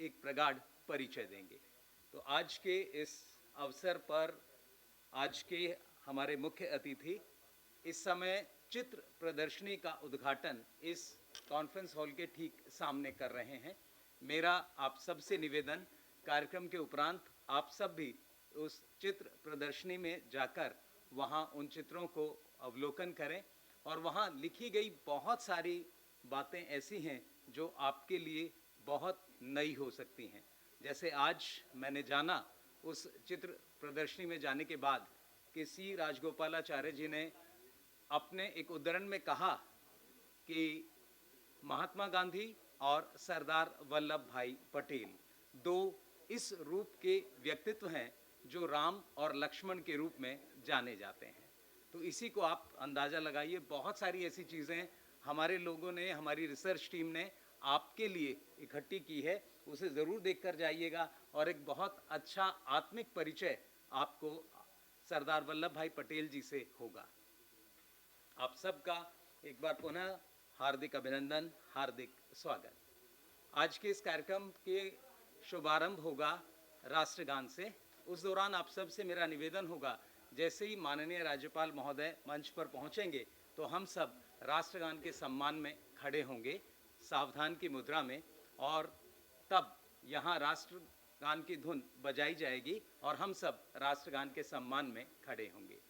एक प्रगाढ़ परिचय देंगे। तो आज के इस अवसर पर आज के हमारे मुख्य अतिथि इस समय चित्र प्रदर्शनी का उद्घाटन इस कॉन्फ्रेंस हॉल के ठीक सामने कर रहे हैं। मेरा आप सबसे निवेदन, कार्यक्रम के उपरांत आप सब भी उस चित्र प्रदर्शनी में जाकर वहाँ उन चित्रों को अवलोकन करें और वहाँ लिखी गई बहुत सारी बातें ऐसी हैं जो आपके लिए बहुत नई हो सकती हैं। जैसे आज मैंने जाना उस चित्र प्रदर्शनी में जाने के बाद कि सी राजगोपालाचार्य जी ने अपने एक उद्धरण में कहा कि महात्मा गांधी और सरदार वल्लभ भाई पटेल दो इस रूप के व्यक्तित्व हैं जो राम और लक्ष्मण के रूप में जाने जाते हैं। तो इसी को आप अंदाज़ा लगाइए, बहुत सारी ऐसी चीज़ें हमारे लोगों ने, हमारी रिसर्च टीम ने आपके लिए इकट्ठी की है, उसे ज़रूर देख कर जाइएगा और एक बहुत अच्छा आत्मिक परिचय आपको सरदार वल्लभ भाई पटेल जी से होगा। आप सबका एक बार पुनः हार्दिक अभिनंदन, हार्दिक स्वागत। आज के इस कार्यक्रम के शुभारंभ होगा राष्ट्रगान से। उस दौरान आप सब से मेरा निवेदन होगा, जैसे ही माननीय राज्यपाल महोदय मंच पर पहुंचेंगे तो हम सब राष्ट्रगान के सम्मान में खड़े होंगे सावधान की मुद्रा में, और तब यहाँ राष्ट्रगान की धुन बजाई जाएगी और हम सब राष्ट्रगान के सम्मान में खड़े होंगे।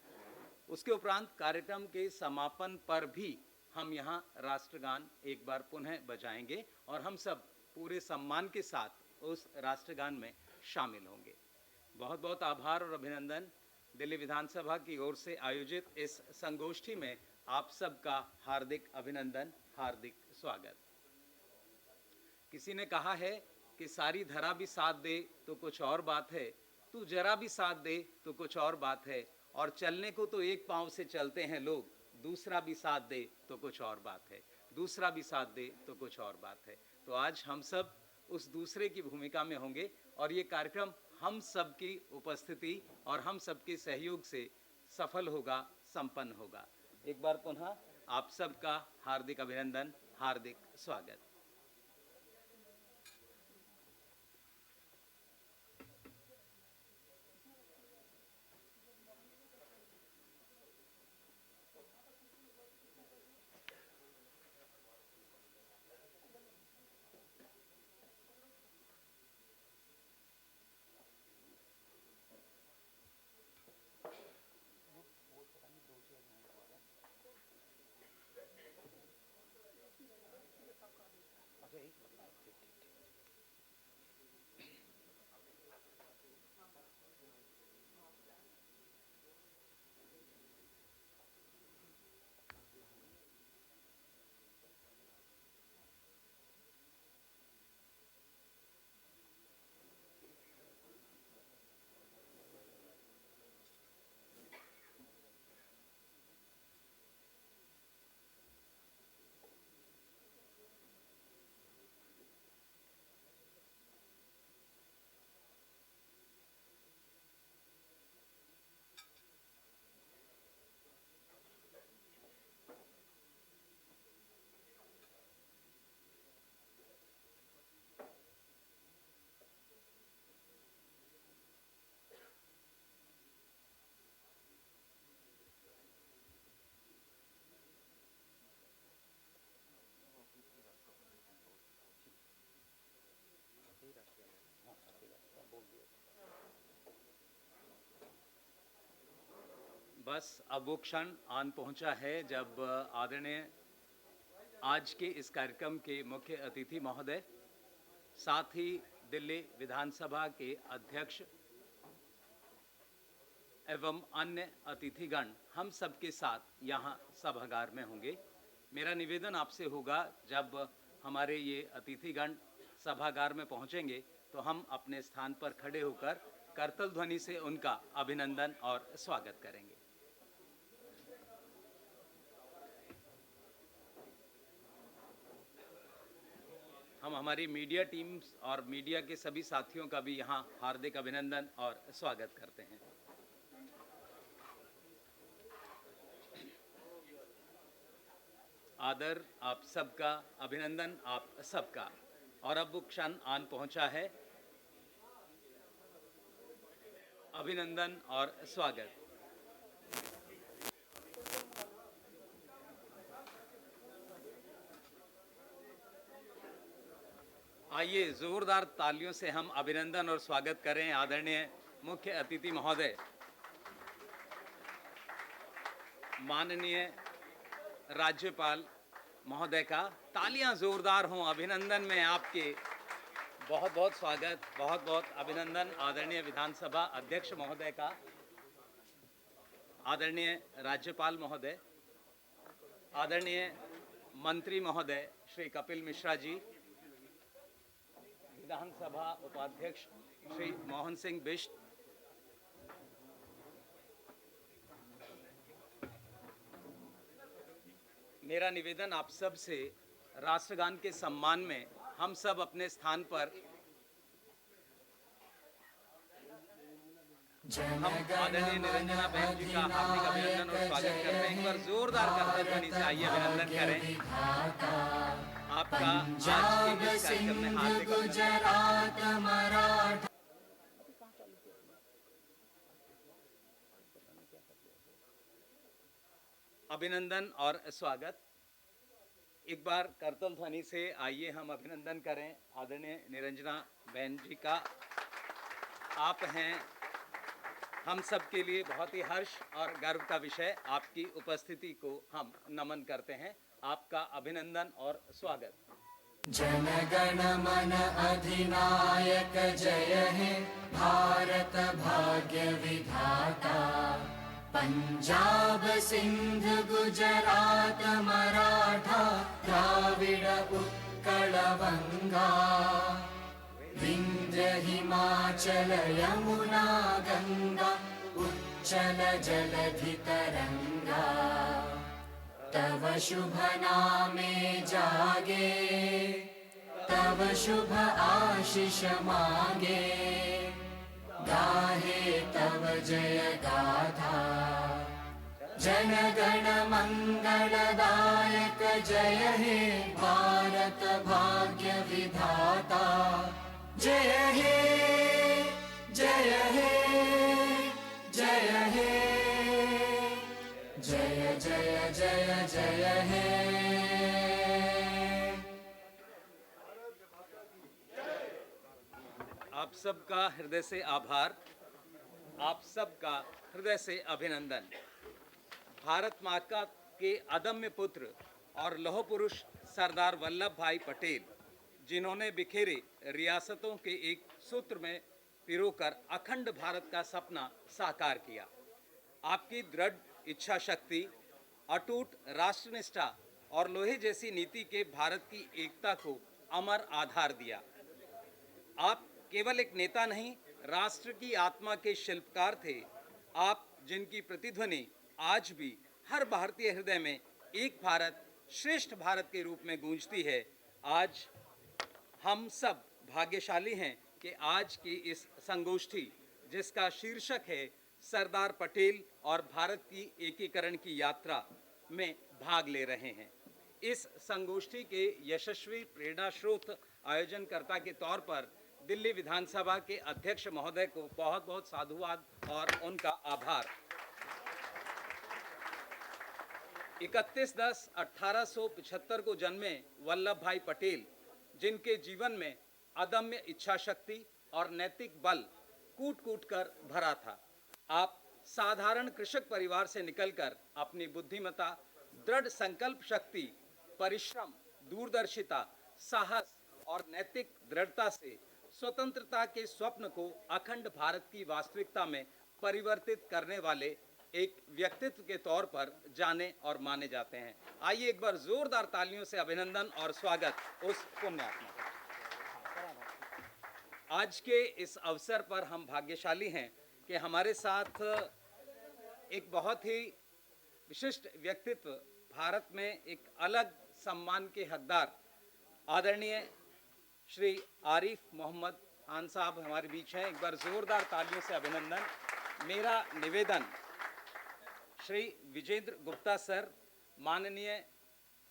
उसके उपरांत कार्यक्रम के समापन पर भी हम यहाँ राष्ट्रगान एक बार पुनः बजाएंगे और हम सब पूरे सम्मान के साथ उस राष्ट्रगान में शामिल होंगे। बहुत बहुत आभार और अभिनंदन। दिल्ली विधानसभा की ओर से आयोजित इस संगोष्ठी में आप सबका हार्दिक अभिनंदन, हार्दिक स्वागत। किसी ने कहा है कि सारी धरा भी साथ दे तो कुछ और बात है, तू जरा भी साथ दे तो कुछ और बात है, और चलने को तो एक पाँव से चलते हैं लोग, दूसरा भी साथ दे तो कुछ और बात है, दूसरा भी साथ दे तो कुछ और बात है। तो आज हम सब उस दूसरे की भूमिका में होंगे और ये कार्यक्रम हम सब की उपस्थिति और हम सब के सहयोग से सफल होगा, संपन्न होगा। एक बार पुनः आप सबका हार्दिक अभिनंदन, हार्दिक स्वागत। बस अब वो क्षण आन पहुंचा है जब आदरणीय आज के इस कार्यक्रम के मुख्य अतिथि महोदय, साथ ही दिल्ली विधानसभा के अध्यक्ष एवं अन्य अतिथिगण हम सबके साथ यहाँ सभागार में होंगे। मेरा निवेदन आपसे होगा, जब हमारे ये अतिथिगण सभागार में पहुँचेंगे तो हम अपने स्थान पर खड़े होकर करतल ध्वनि से उनका अभिनंदन और स्वागत करेंगे। हम हमारी मीडिया टीम्स और मीडिया के सभी साथियों का भी यहाँ हार्दिक अभिनंदन और स्वागत करते हैं। आदर आप सबका, अभिनंदन आप सबका। और अब वो क्षण आन पहुंचा है। अभिनंदन और स्वागत। आइए जोरदार तालियों से हम अभिनंदन और स्वागत करें आदरणीय मुख्य अतिथि महोदय, माननीय राज्यपाल महोदय का। तालियां जोरदार हों अभिनंदन में आपके। बहुत बहुत स्वागत, बहुत बहुत अभिनंदन आदरणीय विधानसभा अध्यक्ष महोदय का, आदरणीय राज्यपाल महोदय, आदरणीय मंत्री महोदय श्री कपिल मिश्रा जी, विधानसभा उपाध्यक्ष श्री मोहन सिंह बिष्ट, मेरा निवेदन आप सब से, राष्ट्रगान के सम्मान में हम सब अपने स्थान पर हम आदरणीय निरंजना बहन जी का हार्दिक अभिनंदन और स्वागत करते हैं। एक बार जोरदार करतल ध्वनि से आइए अभिनंदन करें आपका आज के इस कार्यक्रम में हार्दिक अभिनंदन। अभिनंदन और स्वागत। एक बार करतल ध्वनि से आइए हम अभिनंदन करें आदरणीय निरंजना बहन जी का। आप हैं हम सब के लिए बहुत ही हर्ष और गर्व का विषय। आपकी उपस्थिति को हम नमन करते हैं। आपका अभिनंदन और स्वागत। जन गण मन अधिनायक जय हे भारत भाग्य विधाता। पंजाब सिंध गुजरात मराठा द्राविड़ उत्कल बंगा। विंध्य हिमाचल यमुना गंगा उच्चल जलधि तरंगा। तव शुभ नामे जागे तव शुभ आशीष मांगे। गाहे तव जय गाथा जन गण मंगलदायक जय हे भारत भाग्य विधाता। जय हे जय हे जय हे जय जय जय जय हे। आप सबका हृदय से आभार, आप सबका हृदय से अभिनंदन। भारत माता के अदम्य पुत्र और लौह पुरुष सरदार वल्लभ भाई पटेल, जिन्होंने बिखेरे रियासतों के एक सूत्र में पिरोकर अखंड भारत का सपना साकार किया। आपकी दृढ़ इच्छा शक्ति, अटूट राष्ट्रनिष्ठा और लोहे जैसी नीति के भारत की एकता को अमर आधार दिया। आप केवल एक नेता नहीं, राष्ट्र की आत्मा के शिल्पकार थे। आप जिनकी प्रतिध्वनि आज भी हर भारतीय हृदय में एक भारत श्रेष्ठ भारत के रूप में गूंजती है। आज हम सब भाग्यशाली हैं कि आज की इस संगोष्ठी, जिसका शीर्षक है सरदार पटेल और भारत की एकीकरण की यात्रा, में भाग ले रहे हैं। इस संगोष्ठी के यशस्वी प्रेरणा स्रोत आयोजनकर्ता के तौर पर दिल्ली विधानसभा के अध्यक्ष महोदय को बहुत बहुत साधुवाद और उनका आभार। 31/10/1875 को जन्मे वल्लभ भाई पटेल, जिनके जीवन में अदम्य इच्छा शक्ति और नैतिक बल कूट कूट कर भरा था। आप साधारण कृषक परिवार से निकलकर अपनी बुद्धिमत्ता, दृढ़ संकल्प शक्ति, परिश्रम, दूरदर्शिता, साहस और नैतिक दृढ़ता से स्वतंत्रता के स्वप्न को अखंड भारत की वास्तविकता में परिवर्तित करने वाले एक व्यक्तित्व के तौर पर जाने और माने जाते हैं। आइए एक बार जोरदार तालियों से अभिनंदन और स्वागत उस पुण्यात्मा का। आज के इस अवसर पर हम भाग्यशाली हैं कि हमारे साथ एक बहुत ही विशिष्ट व्यक्तित्व, भारत में एक अलग सम्मान के हकदार आदरणीय श्री आरिफ मोहम्मद खान साहब हमारे बीच हैं। एक बार जोरदार तालियों से अभिनंदन। मेरा निवेदन श्री विजेंद्र गुप्ता सर, माननीय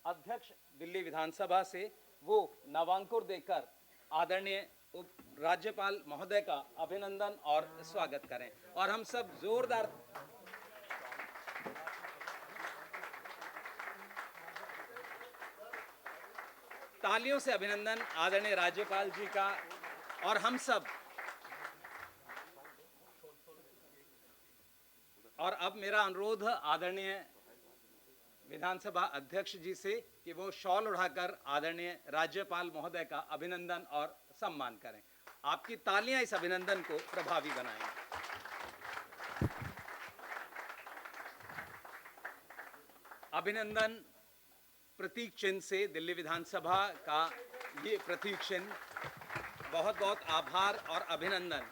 अध्यक्ष दिल्ली विधानसभा से, वो नवांकुर देकर आदरणीय उप राज्यपाल महोदय का अभिनंदन और स्वागत करें और हम सब जोरदार तालियों से अभिनंदन आदरणीय राज्यपाल जी का। और हम सब और अब मेरा अनुरोध आदरणीय विधानसभा अध्यक्ष जी से कि वो शॉल उठाकर आदरणीय राज्यपाल महोदय का अभिनंदन और सम्मान करें। आपकी तालियां इस अभिनंदन को प्रभावी बनाएंगी। अभिनंदन प्रतीक चिन्ह से दिल्ली विधानसभा का ये प्रतीक चिन्ह, बहुत बहुत आभार और अभिनंदन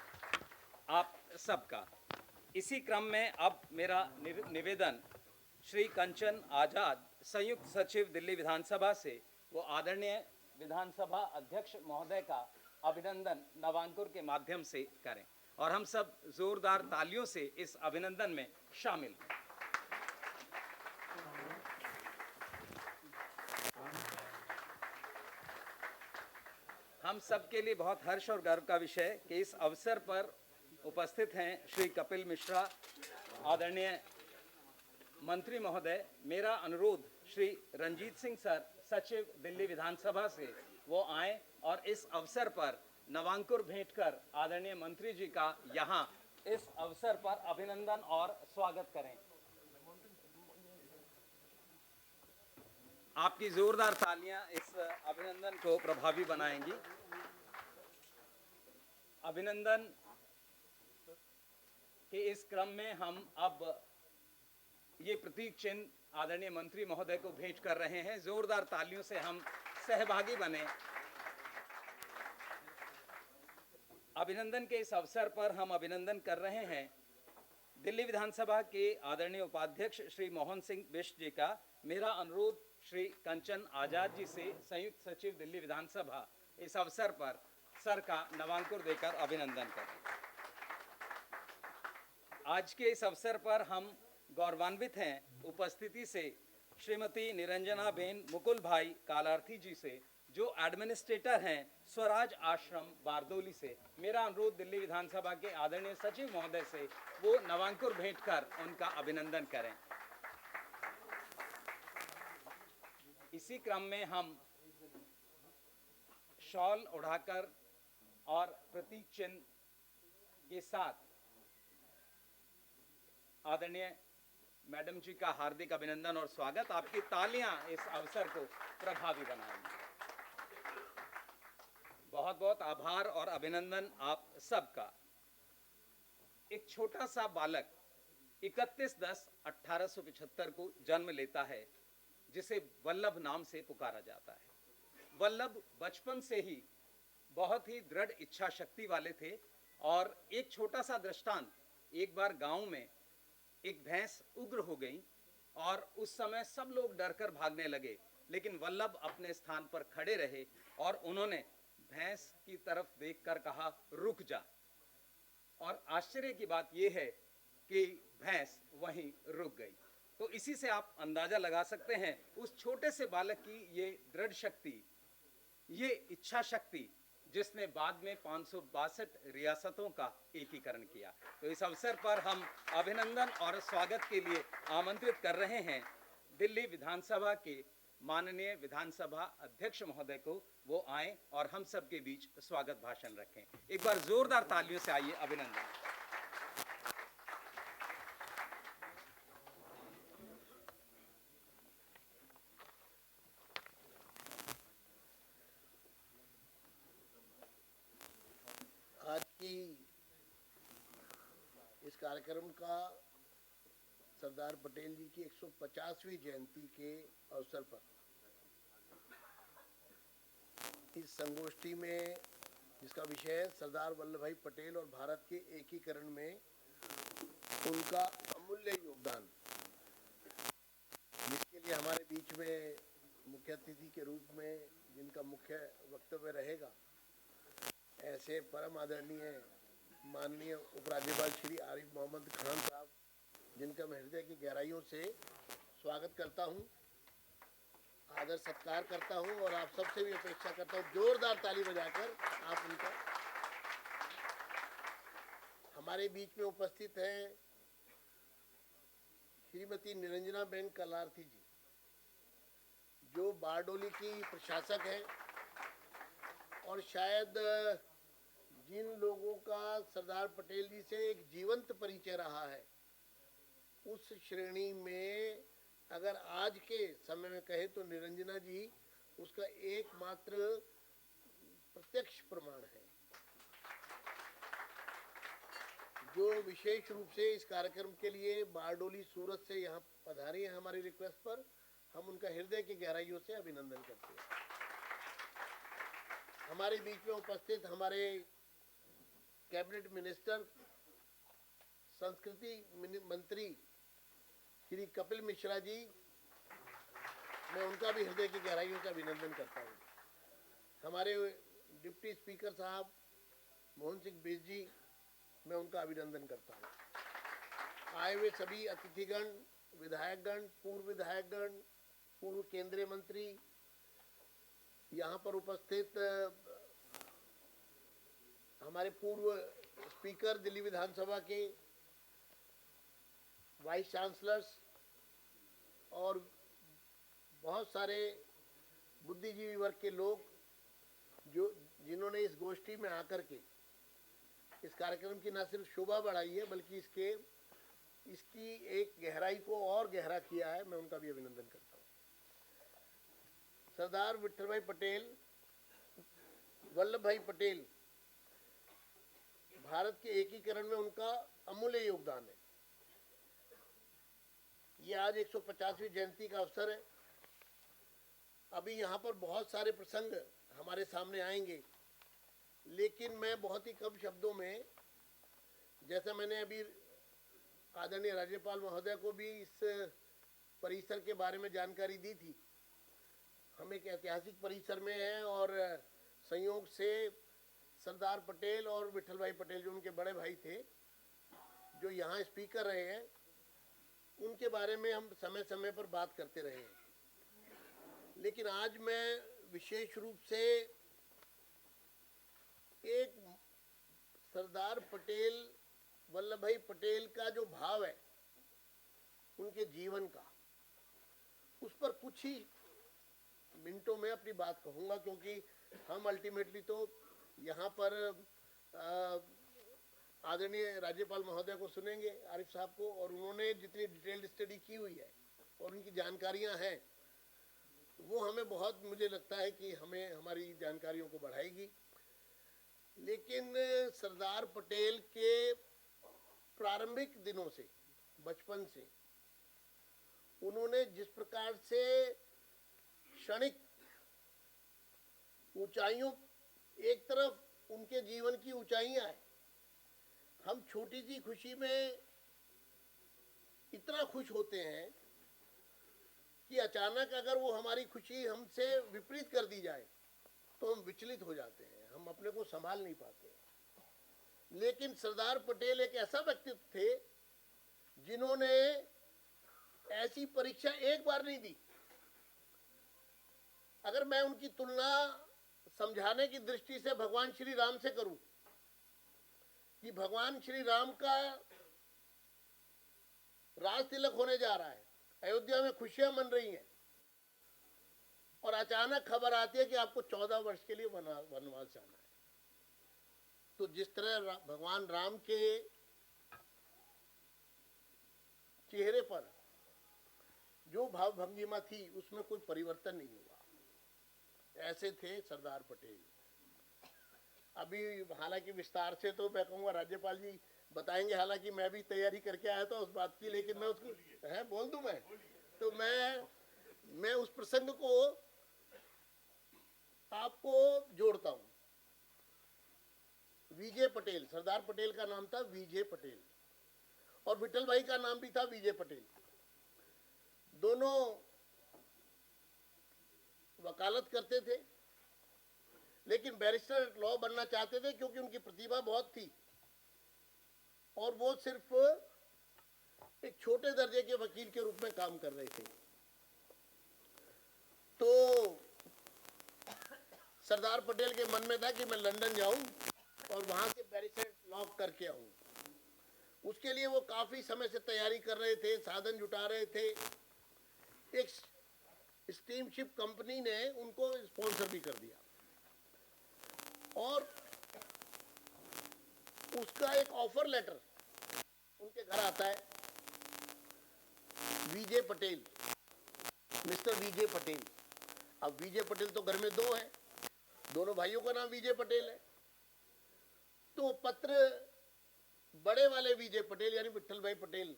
आप सबका। इसी क्रम में अब मेरा निवेदन श्री कंचन आजाद संयुक्त सचिव दिल्ली विधानसभा से वो आदरणीय विधानसभा अध्यक्ष महोदय का अभिनंदन नवांकुर के माध्यम से करें और हम सब जोरदार तालियों से इस अभिनंदन में शामिल हैं। हम सबके लिए बहुत हर्ष और गर्व का विषय कि इस अवसर पर उपस्थित हैं श्री कपिल मिश्रा आदरणीय मंत्री महोदय। मेरा अनुरोध श्री रंजीत सिंह सर सचिव दिल्ली विधानसभा से वो आए और इस अवसर पर नवांकुर भेंट कर आदरणीय मंत्री जी का यहाँ इस अवसर पर अभिनंदन और स्वागत करें। आपकी जोरदार तालियां इस अभिनंदन को प्रभावी बनाएंगी। अभिनंदन के इस क्रम में हम अब ये प्रतीक चिन्ह आदरणीय मंत्री महोदय को भेंट कर रहे हैं। जोरदार तालियों से हम सहभागी बने। अभिनंदन के इस अवसर पर हम अभिनंदन कर रहे हैं दिल्ली विधानसभा के आदरणीय उपाध्यक्ष श्री मोहन सिंह बिष्ट जी का। मेरा अनुरोध श्री कंचन आजाद जी से संयुक्त सचिव दिल्ली विधानसभा इस अवसर पर सर का नवांकुर देकर अभिनंदन करें। आज के इस अवसर पर हम गौरवान्वित हैं उपस्थिति से श्रीमती निरंजना बेन मुकुल भाई कालार्थी जी से, जो एडमिनिस्ट्रेटर हैं स्वराज आश्रम बारदोली से। मेरा अनुरोध दिल्ली विधानसभा के आदरणीय सचिव महोदय से वो नवांकुर भेंट कर उनका अभिनंदन करें। इसी क्रम में हम शॉल उड़ाकर और प्रतीक चिन्ह के साथ आदरणीय मैडम जी का हार्दिक अभिनंदन और स्वागत। आपकी तालियां इस अवसर को प्रभावी बनाएंगी। बहुत बहुत आभार और अभिनंदन आप सबका। एक छोटा सा बालक 31/10/1875 को जन्म लेता है, जिसे वल्लभ नाम से पुकारा जाता है। वल्लभ बचपन से ही बहुत ही दृढ़ इच्छा शक्ति वाले थे और एक छोटा सा दृष्टांत, एक बार गांव में एक भैंस उग्र हो गई और उस समय सब लोग डरकर भागने लगे, लेकिन वल्लभ अपने स्थान पर खड़े रहे और उन्होंने भैंस की तरफ देखकर कहा, रुक जा। और आश्चर्य की बात यह है कि भैंस वहीं रुक गई। तो इसी से आप अंदाजा लगा सकते हैं उस छोटे से बालक की ये दृढ़ शक्ति, ये इच्छा शक्ति, जिसने बाद में 562 रियासतों का एकीकरण किया। तो इस अवसर पर हम अभिनंदन और स्वागत के लिए आमंत्रित कर रहे हैं दिल्ली विधानसभा के माननीय विधानसभा अध्यक्ष महोदय को। वो आए और हम सब के बीच स्वागत भाषण रखें। एक बार जोरदार तालियों से आइए अभिनंदन। आज की इस कार्यक्रम का सरदार पटेल जी की 150वीं जयंती के अवसर पर इस संगोष्ठी में, जिसका विषय है सरदार वल्लभ भाई पटेल और भारत के एकीकरण में उनका अमूल्य योगदान, जिसके लिए हमारे बीच में मुख्य अतिथि के रूप में जिनका मुख्य वक्तव्य रहेगा, ऐसे परम आदरणीय माननीय उपराज्यपाल श्री आरिफ मोहम्मद खान साहब, जिनका मैं हृदय की गहराइयों से स्वागत करता हूं। आदर सत्कार करता हूं और आप सबसे भी अपेक्षा करता हूं जोरदार ताली बजाकर आप उनका। हमारे बीच में उपस्थित हैं श्रीमती निरंजना बेन कलार्थी जी, जो बारडोली की प्रशासक हैं और शायद जिन लोगों का सरदार पटेल जी से एक जीवंत परिचय रहा है, उस श्रेणी में अगर आज के समय में कहे तो निरंजना जी उसका एकमात्र प्रत्यक्ष प्रमाण है। जो विशेष रूप से इस कार्यक्रम के लिए बारडोली सूरत से यहाँ पधारी हैं हमारी रिक्वेस्ट पर, हम उनका हृदय की गहराइयों से अभिनंदन करते हैं। हमारे बीच में उपस्थित हमारे कैबिनेट मिनिस्टर संस्कृति मंत्री श्री कपिल मिश्रा जी, मैं उनका भी हृदय की गहराइयों से अभिनंदन करता हूँ। हमारे डिप्टी स्पीकर साहब मोहन सिंह बिज जी, मैं उनका अभिनंदन करता हूँ। आए हुए सभी अतिथिगण, विधायकगण, पूर्व विधायकगण, पूर्व केंद्रीय मंत्री, यहाँ पर उपस्थित हमारे पूर्व स्पीकर दिल्ली विधानसभा के, वाइस चांसलर्स और बहुत सारे बुद्धिजीवी वर्ग के लोग जो जिन्होंने इस गोष्ठी में आकर के इस कार्यक्रम की न सिर्फ शोभा बढ़ाई है बल्कि इसकी एक गहराई को और गहरा किया है, मैं उनका भी अभिनंदन करता हूँ। सरदार विठल भाई पटेल, वल्लभ भाई पटेल, भारत के एकीकरण में उनका अमूल्य योगदान है। ये आज 150वीं जयंती का अवसर है। अभी यहाँ पर बहुत सारे प्रसंग हमारे सामने आएंगे, लेकिन मैं बहुत ही कम शब्दों में, जैसा मैंने अभी आदरणीय राज्यपाल महोदय को भी इस परिसर के बारे में जानकारी दी थी, हम एक ऐतिहासिक परिसर में हैं और संयोग से सरदार पटेल और विठल भाई पटेल जो उनके बड़े भाई थे, जो यहाँ स्पीकर रहे हैं, उनके बारे में हम समय समय पर बात करते रहे हैं। लेकिन आज मैं विशेष रूप से एक सरदार पटेल, वल्लभ भाई पटेल का जो भाव है उनके जीवन का, उस पर कुछ ही मिनटों में अपनी बात कहूँगा, क्योंकि हम अल्टीमेटली तो यहाँ पर आदरणीय राज्यपाल महोदय को सुनेंगे, आरिफ साहब को, और उन्होंने जितनी डिटेल्ड स्टडी की हुई है और उनकी जानकारियाँ हैं, वो हमें बहुत, मुझे लगता है कि हमें हमारी जानकारियों को बढ़ाएगी। लेकिन सरदार पटेल के प्रारंभिक दिनों से, बचपन से, उन्होंने जिस प्रकार से क्षणिक ऊंचाइयों, एक तरफ उनके जीवन की ऊंचाइयां हैं, हम छोटी सी खुशी में इतना खुश होते हैं कि अचानक अगर वो हमारी खुशी हमसे विपरीत कर दी जाए तो हम विचलित हो जाते हैं, हम अपने को संभाल नहीं पाते। लेकिन सरदार पटेल एक ऐसा व्यक्तित्व थे जिन्होंने ऐसी परीक्षा एक बार नहीं दी। अगर मैं उनकी तुलना समझाने की दृष्टि से भगवान श्री राम से करूं, कि भगवान श्री राम का राज तिलक होने जा रहा है, अयोध्या में खुशियां मन रही हैं, और अचानक खबर आती है कि आपको 14 वर्ष के लिए वनवास जाना है। तो जिस तरह भगवान राम के चेहरे पर जो भाव भंगिमा थी उसमें कोई परिवर्तन नहीं हुआ। ऐसे थे सरदार पटेल। अभी हालांकि विस्तार से तो मैं कहूँगा राज्यपाल जी बताएंगे, हालांकि मैं भी तैयारी करके आया था उस बात की, लेकिन मैं उसको बोल दूं मैं, तो मैं उस प्रसंग को आपको जोड़ता हूं। विजय पटेल, सरदार पटेल का नाम था विजय पटेल, और विठल भाई का नाम भी था विजय पटेल। दोनों वकालत करते थे, लेकिन बैरिस्टर लॉ बनना चाहते थे क्योंकि उनकी प्रतिभा बहुत थी, और वो सिर्फ एक छोटे दर्जे के वकील के रूप में काम कर रहे थे। तो सरदार पटेल के मन में था कि मैं लंदन जाऊं और वहां से बैरिस्टर लॉ करके आऊं। उसके लिए वो काफी समय से तैयारी कर रहे थे, साधन जुटा रहे थे। एक स्टीमशिप कंपनी ने उनको स्पॉन्सर भी कर दिया और उसका एक ऑफर लेटर उनके घर आता है। विजय पटेल, मिस्टर विजय पटेल। अब विजय पटेल तो घर में दो हैं, दोनों भाइयों का नाम विजय पटेल है। तो पत्र बड़े वाले विजय पटेल यानी विट्ठल भाई पटेल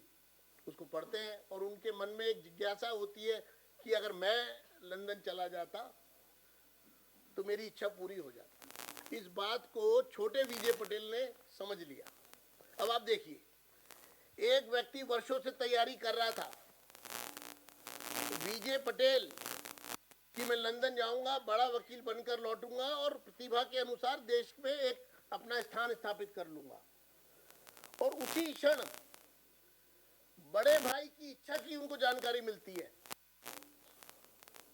उसको पढ़ते हैं और उनके मन में एक जिज्ञासा होती है कि अगर मैं लंदन चला जाता तो मेरी इच्छा पूरी हो जाती। इस बात को छोटे विजय पटेल ने समझ लिया। अब आप देखिए, एक व्यक्ति वर्षों से तैयारी कर रहा था, विजय पटेल, कि मैं लंदन जाऊंगा, बड़ा वकील बनकर लौटूंगा और प्रतिभा के अनुसार देश में एक अपना स्थान स्थापित कर लूंगा। और उसी क्षण बड़े भाई की इच्छा की उनको जानकारी मिलती है।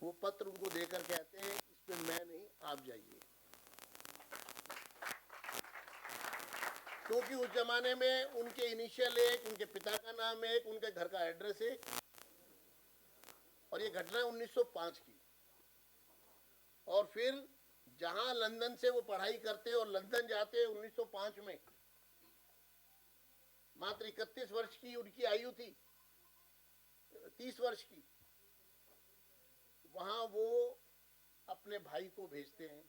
वो पत्र उनको देकर कहते हैं इसमें मैं नहीं, आप जाइए। क्योंकि उस जमाने में उनके इनिशियल एक, उनके पिता का नाम एक, उनके घर का एड्रेस एक, और ये घटना है 1905 की। और फिर जहां लंदन से वो पढ़ाई करते और लंदन जाते 1905 में, मात्र 31 वर्ष की उनकी आयु थी, 30 वर्ष की। वहां वो अपने भाई को भेजते हैं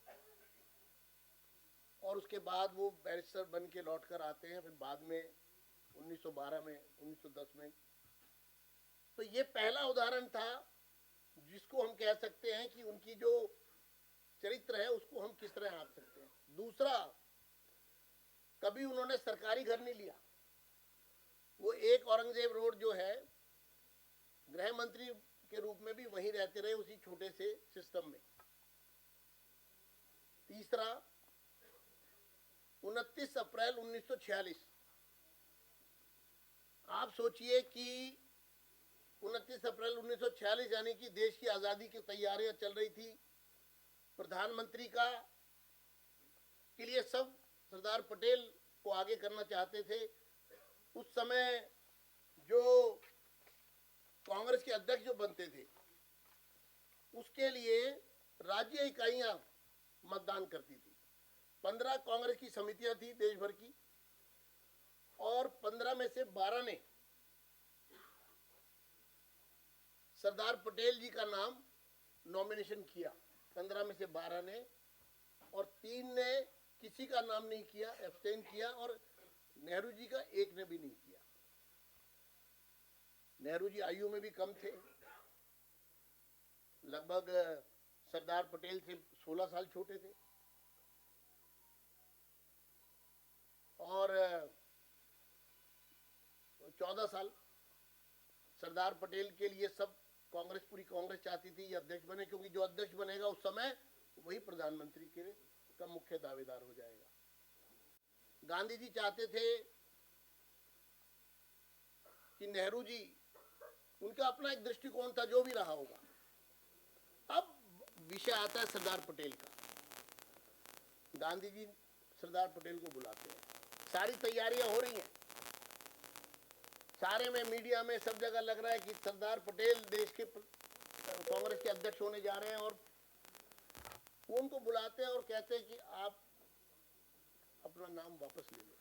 और उसके बाद वो बैरिस्टर बन के लौट कर आते हैं। फिर बाद में 1912 में, 1910 में। तो ये पहला उदाहरण था जिसको हम कह सकते हैं कि उनकी जो चरित्र है उसको हम किस तरह आंक सकते हैं। दूसरा, कभी उन्होंने सरकारी घर नहीं लिया। वो एक औरंगजेब रोड जो है, गृह मंत्री के रूप में भी वहीं रहते रहे, उसी छोटे से सिस्टम में। तीसरा, 29 अप्रैल 1946, आप सोचिए कि 29 अप्रैल 1946 यानी कि देश की आजादी की तैयारियां चल रही थी। प्रधानमंत्री का के लिए सब सरदार पटेल को आगे करना चाहते थे। उस समय जो कांग्रेस के अध्यक्ष जो बनते थे, उसके लिए राज्य इकाइयां मतदान करती थी। 15 कांग्रेस की समितियां थी देश भर की, और 15 में से 12 ने सरदार पटेल जी का नाम नॉमिनेशन किया। 15 में से 12 ने, और 3 ने किसी का नाम नहीं किया, एब्सटेन किया, और नेहरू जी का एक ने भी नहीं किया। नेहरू जी आयु में भी कम थे, लगभग सरदार पटेल से 16 साल छोटे थे। और 14 साल सरदार पटेल के लिए सब कांग्रेस, पूरी कांग्रेस चाहती थी ये अध्यक्ष बने, क्योंकि जो अध्यक्ष बनेगा उस समय वही प्रधानमंत्री के का मुख्य दावेदार हो जाएगा। गांधी जी चाहते थे कि नेहरू जी, उनका अपना एक दृष्टिकोण था, जो भी रहा होगा। अब विषय आता है सरदार पटेल का। गांधी जी सरदार पटेल को बुलाते हैं, सारी तैयारियां हो रही हैं, सारे में, मीडिया में, सब जगह लग रहा है कि सरदार पटेल देश के कांग्रेस के अध्यक्ष होने जा रहे हैं। और वो उनको बुलाते हैं और कहते हैं कि आप अपना नाम वापस ले लो,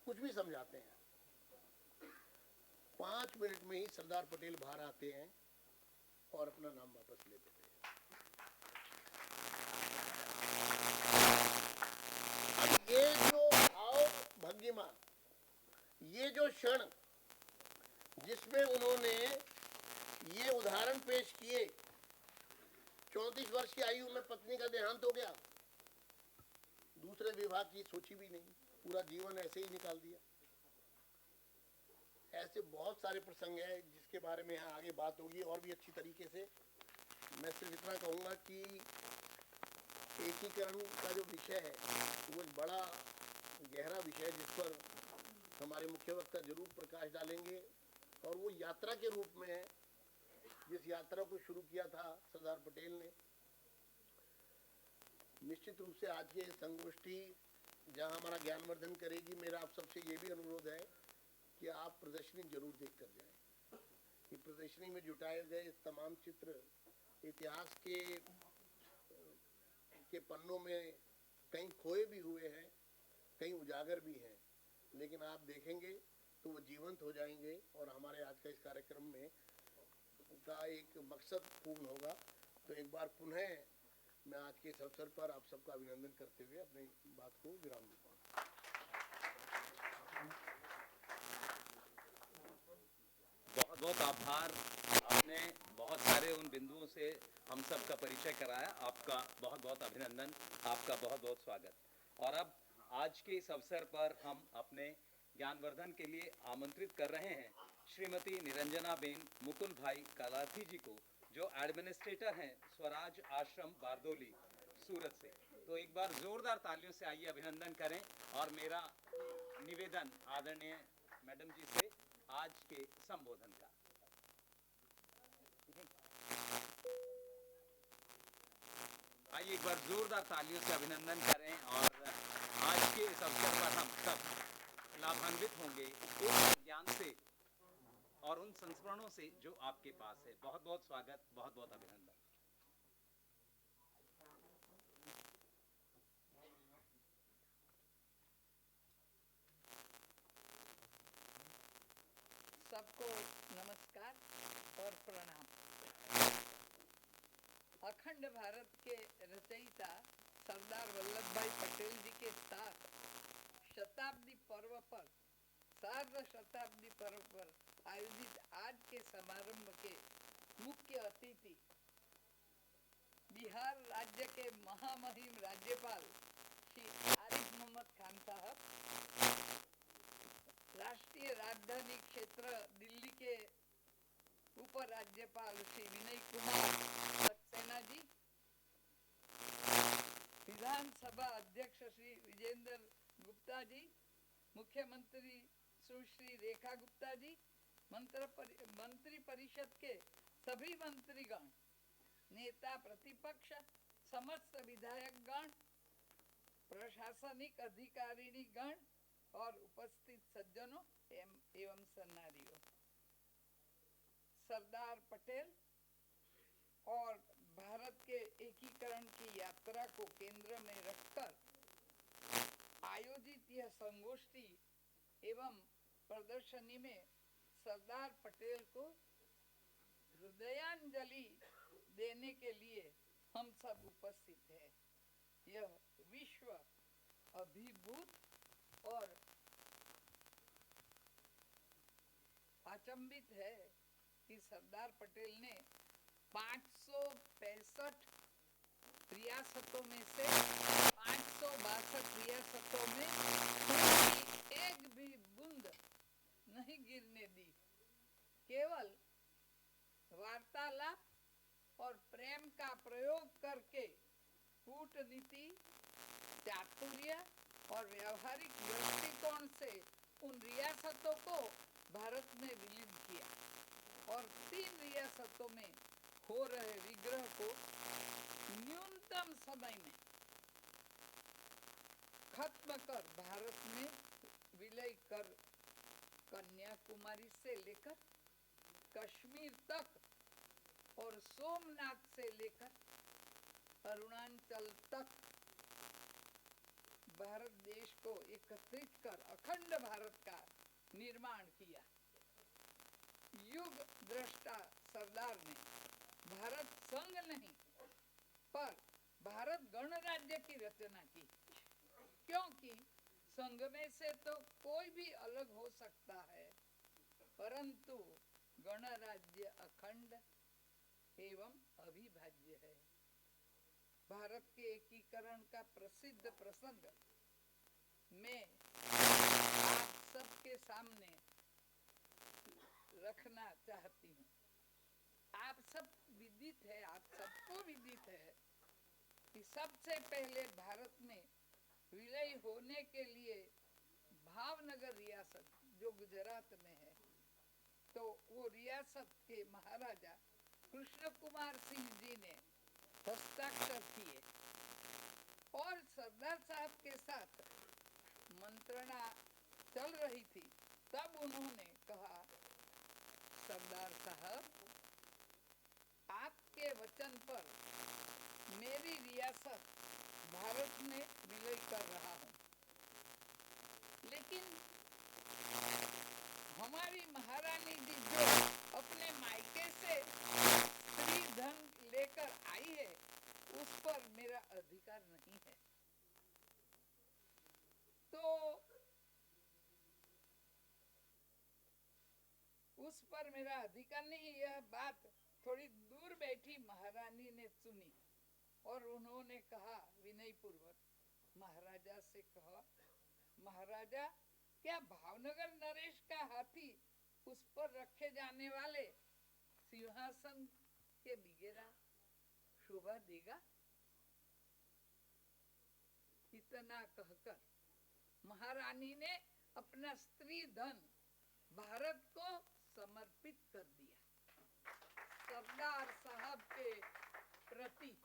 कुछ भी समझाते हैं। 5 मिनट में ही सरदार पटेल बाहर आते हैं और अपना नाम वापस ले लेते हैं। अब ये जो भाव भंगिमा, ये जो क्षण जिसमें उन्होंने ये उदाहरण पेश किए, 34 वर्ष की आयु में पत्नी का देहांत हो गया, दूसरे विवाह की सोची भी नहीं, पूरा जीवन ऐसे ही निकाल दिया। ऐसे बहुत सारे प्रसंग हैं जिसके बारे में यहाँ आगे बात होगी और भी अच्छी तरीके से। मैं सिर्फ इतना कहूँगा कि एकीकरण का जो विषय है वो एक बड़ा गहरा विषय है, जिस पर हमारे मुख्य वक्ता जरूर प्रकाश डालेंगे। और वो यात्रा के रूप में है जिस यात्रा को शुरू किया था सरदार पटेल ने, निश्चित रूप से आज की संगोष्ठी जहां हमारा ज्ञानवर्धन करेगी, मेरा आप सबसे ये भी अनुरोध है कि आप प्रदर्शनी जरूर देख कर जाएं। कि प्रदर्शनी में जुटाए गए तमाम चित्र इतिहास के पन्नों में कहीं खोए भी हुए हैं, कहीं उजागर भी हैं, लेकिन आप देखेंगे तो वो जीवंत हो जाएंगे और हमारे आज का इस कार्यक्रम में का एक मकसद पूर्ण होगा। तो एक बार पुनः मैं आज के इस अवसर पर आप सबका अभिनंदन करते हुए अपनी बात को विराम देता हूँ। बहुत बहुत आभार। आपने बहुत सारे उन बिंदुओं से हम सब का परिचय कराया। आपका बहुत बहुत अभिनंदन, आपका बहुत बहुत स्वागत। और अब आज के इस अवसर पर हम अपने ज्ञानवर्धन के लिए आमंत्रित कर रहे हैं श्रीमती निरंजना बेन मुकुल भाई कालाथी जी को, जो एडमिनिस्ट्रेटर हैं स्वराज आश्रम बारदोली सूरत से। तो एक बार जोरदार तालियों से आइए अभिनंदन करें। और मेरा निवेदन आदरणीय मैडम जी से आज के संबोधन का। आइए एक बार जोरदार तालियों से अभिनंदन करें। और आज के इस अवसर पर हम सब लाभान्वित होंगे उस ज्ञान से और उन संस्मरणों से जो आपके पास है। बहुत बहुत स्वागत, बहुत बहुत अभिनंदन। सबको नमस्कार और प्रणाम। अखंड भारत के रचयिता सरदार वल्लभ भाई पटेल जी के साथ शताब्दी पर्व पर, सार्ध शताब्दी पर्व पर आयोजित आज के समारंभ के मुख्य अतिथि बिहार राज्य के महामहिम राज्यपाल श्री आरिफ मोहम्मद खान साहब, राष्ट्रीय राजधानी क्षेत्र दिल्ली के उपराज्यपाल श्री विनय कुमार सक्सेना जी, विधानसभा अध्यक्ष श्री विजेंद्र गुप्ता जी, मुख्यमंत्री सुश्री रेखा गुप्ता जी, मंत्री परिषद के सभी मंत्रीगण, नेता प्रतिपक्ष, समस्त विधायकगण, प्रशासनिक अधिकारिणी गण और उपस्थित सज्जनों एवं सन्नारियों, सरदार पटेल और भारत के एकीकरण की यात्रा को केंद्र में रखकर आयोजित यह संगोष्ठी एवं प्रदर्शनी में सरदार पटेल को हृदयांजलि देने के लिए हम सब उपस्थित हैं। यह विश्व अभिभूत और अचंभित है कि सरदार पटेल ने 565 रियासतों में से 562 रियासतों में एक भी बूंद नहीं गिरने दी। केवल वार्तालाप और प्रेम का प्रयोग करके कूटनीति, चातुर्य और व्यावहारिक दृष्टिकोण से उन रियासतों को भारत में विलीन किया और 3 रियासतों में हो रहे विग्रह को न्यूनतम समय में खत्म कर भारत में विलय कर कन्याकुमारी से लेकर कश्मीर तक और सोमनाथ से लेकर अरुणाचल तक भारत देश को एकत्रित कर अखंड भारत का निर्माण किया। युग दृष्टा सरदार ने भारत संघ नहीं पर भारत गणराज्य की रचना की, क्योंकि संघ में से तो कोई भी अलग हो सकता है, परंतु गणराज्य अखंड एवं अविभाज्य है। भारत के एकीकरण का प्रसिद्ध प्रसंग मैं आप सबके सामने रखना चाहती हूँ। आप सब विदित है, आप सबको विदित है कि सबसे पहले भारत में विलय होने के लिए भावनगर रियासत जो गुजरात में है, तो वो रियासत के महाराजा कृष्ण कुमार सिंह जी ने हस्ताक्षर किए और सरदार साहब के साथ मंत्रणा चल रही थी, तब उन्होंने कहा, सरदार साहब, आपके वचन पर मेरी रियासत भारत में विलय कर रहा हूँ, लेकिन हमारी महारानी जी जो अपने मायके से स्त्री धन लेकर आई है, उस पर मेरा अधिकार नहीं है। तो उस पर मेरा अधिकार नहीं, यह बात थोड़ी दूर बैठी महारानी ने सुनी और उन्होंने कहा विनय पूर्वक, महाराजा से कहा, महाराजा, क्या भावनगर नरेश का हाथी उस पर रखे जाने वाले सिंहासन के बिगेरा शोभा देगा? इतना कहकर महारानी ने अपना स्त्री धन भारत को समर्पित कर दिया। सरदार साहब के प्रति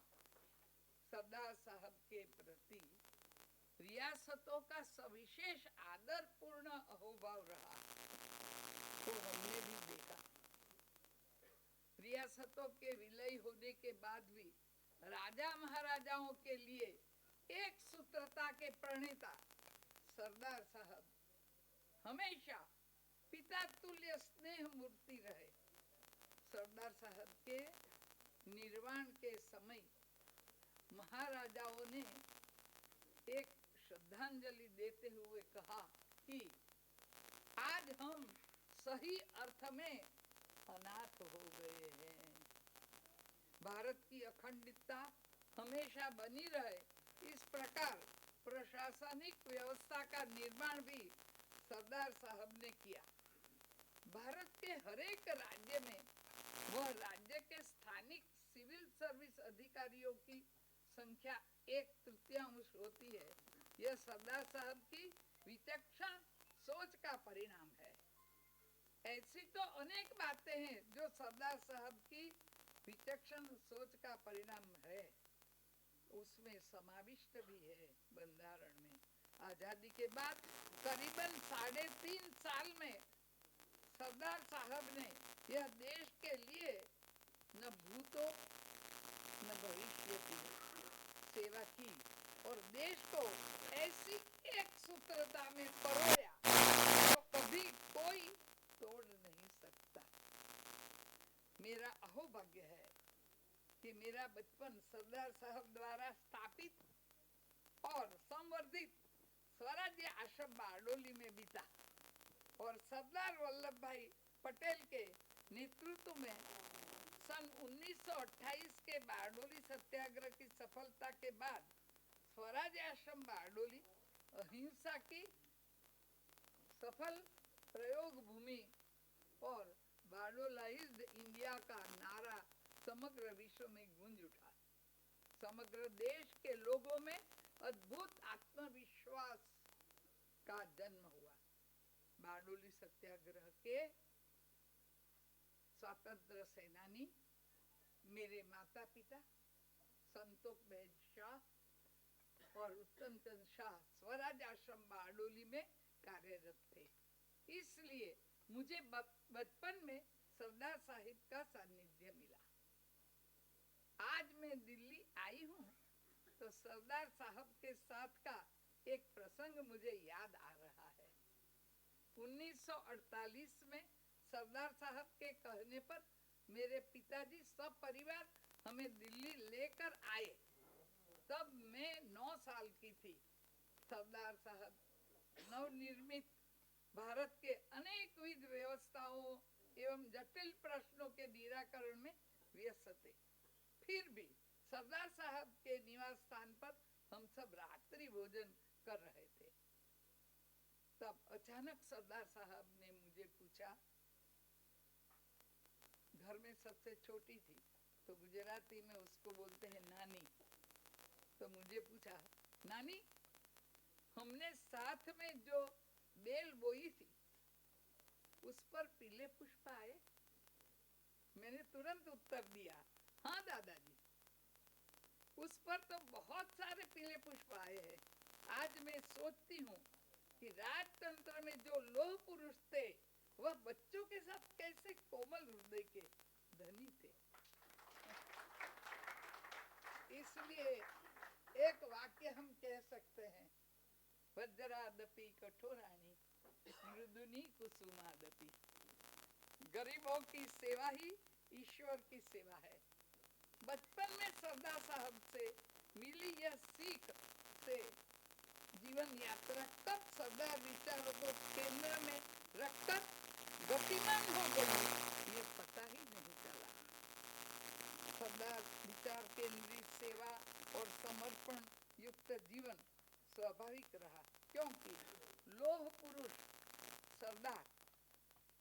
रियासतों का सविशेष आदर पूर्ण अहोभाव रहा, तो हमने भी देखा। रियासतों के विलय होने के बाद भी राजा महाराजाओं के लिए एक सूत्रता के प्रणेता सरदार साहब हमेशा पिता तुल्य स्नेह मूर्ति रहे। सरदार साहब के निर्वाण के समय महाराजाओं ने एक श्रद्धांजलि देते हुए कहा कि आज हम सही अर्थ में अनाथ हो गए हैं। भारत की अखंडता हमेशा बनी रहे, इस प्रकार प्रशासनिक व्यवस्था का निर्माण भी सरदार साहब ने किया। भारत के हरेक राज्य में वह राज्य के स्थानिक सिविल सर्विस अधिकारियों की संख्या 1/3 होती है। यह सरदार साहब की विचक्षण सोच का परिणाम है। ऐसी तो अनेक बातें हैं जो सरदार साहब की विचक्षण सोच का परिणाम है, उसमें समाविष्ट भी है। बंधारण में आजादी के बाद करीबन 3.5 साल में सरदार साहब ने यह देश के लिए न भूतो न भविष्य की सेवा की और देश को ऐसी एक सूत्रता में परोया जो कभी कोई तोड़ नहीं सकता। मेरा अहोभाग्य है कि मेरा बचपन सरदार साहब द्वारा स्थापित और संवर्धित स्वराज्य आश्रम बारडोली में बीता और सरदार वल्लभ भाई पटेल के नेतृत्व में सन 1928 के बारडोली सत्याग्रह की सफलता के बाद स्वराज आश्रम बारडोली अहिंसा की सफल प्रयोग भूमि और बारडोलाइज्ड इंडिया का नारा समग्र विश्व में गूंज उठा। समग्र देश के लोगों में अद्भुत आत्मविश्वास का जन्म हुआ। बारडोली सत्याग्रह के स्वतंत्र सेनानी मेरे माता पिता संतोष बहन शाह और उत्तम चंद शाह स्वराज आश्रम बारडोली में कार्यरत थे। इसलिए मुझे बचपन में सरदार साहिब का सानिध्य मिला। आज मैं दिल्ली आई हूँ तो सरदार साहब के साथ का एक प्रसंग मुझे याद आ रहा है। 1948 में सरदार साहब के कहने पर मेरे पिताजी सब परिवार हमें दिल्ली लेकर आए। तब मैं 9 साल की थी। सरदार साहब नवनिर्मित भारत के अनेक विध व्यवस्थाओं एवं जटिल प्रश्नों के निराकरण में व्यस्त थे। फिर भी सरदार साहब के निवास स्थान पर हम सब रात्रि भोजन कर रहे थे। तब अचानक सरदार साहब ने मुझे पूछा, घर में सबसे छोटी थी तो गुजराती में उसको बोलते हैं नानी, तो मुझे पूछा, नानी हमने साथ में जो बेल बोई थी उस पर पीले पुष्प आए? मैंने तुरंत उत्तर दिया, हाँ दादाजी। उस पर तो बहुत सारे पीले पुष्प आए हैं। आज मैं सोचती हूँ कि राजतंत्र में जो लोह पुरुष थे वह बच्चों के साथ कैसे कोमल हृदय के धनी थे। इसलिए एक वाक्य हम कह सकते हैं, वज्रादपि कठोराणि मृदुनि कुसुमादपि। गरीबों की सेवा ही ईश्वर की सेवा है। बचपन में सरदार साहब से मिली यह सीख से जीवन यात्रा कब सरदार विचारों को केंद्र में रखकर गतिमान हो गई ये पता ही नहीं चला। सरदार विचार केंद्रित सेवा और समर्पण युक्त जीवन स्वाभाविक रहा, क्योंकि लोह पुरुष सरदार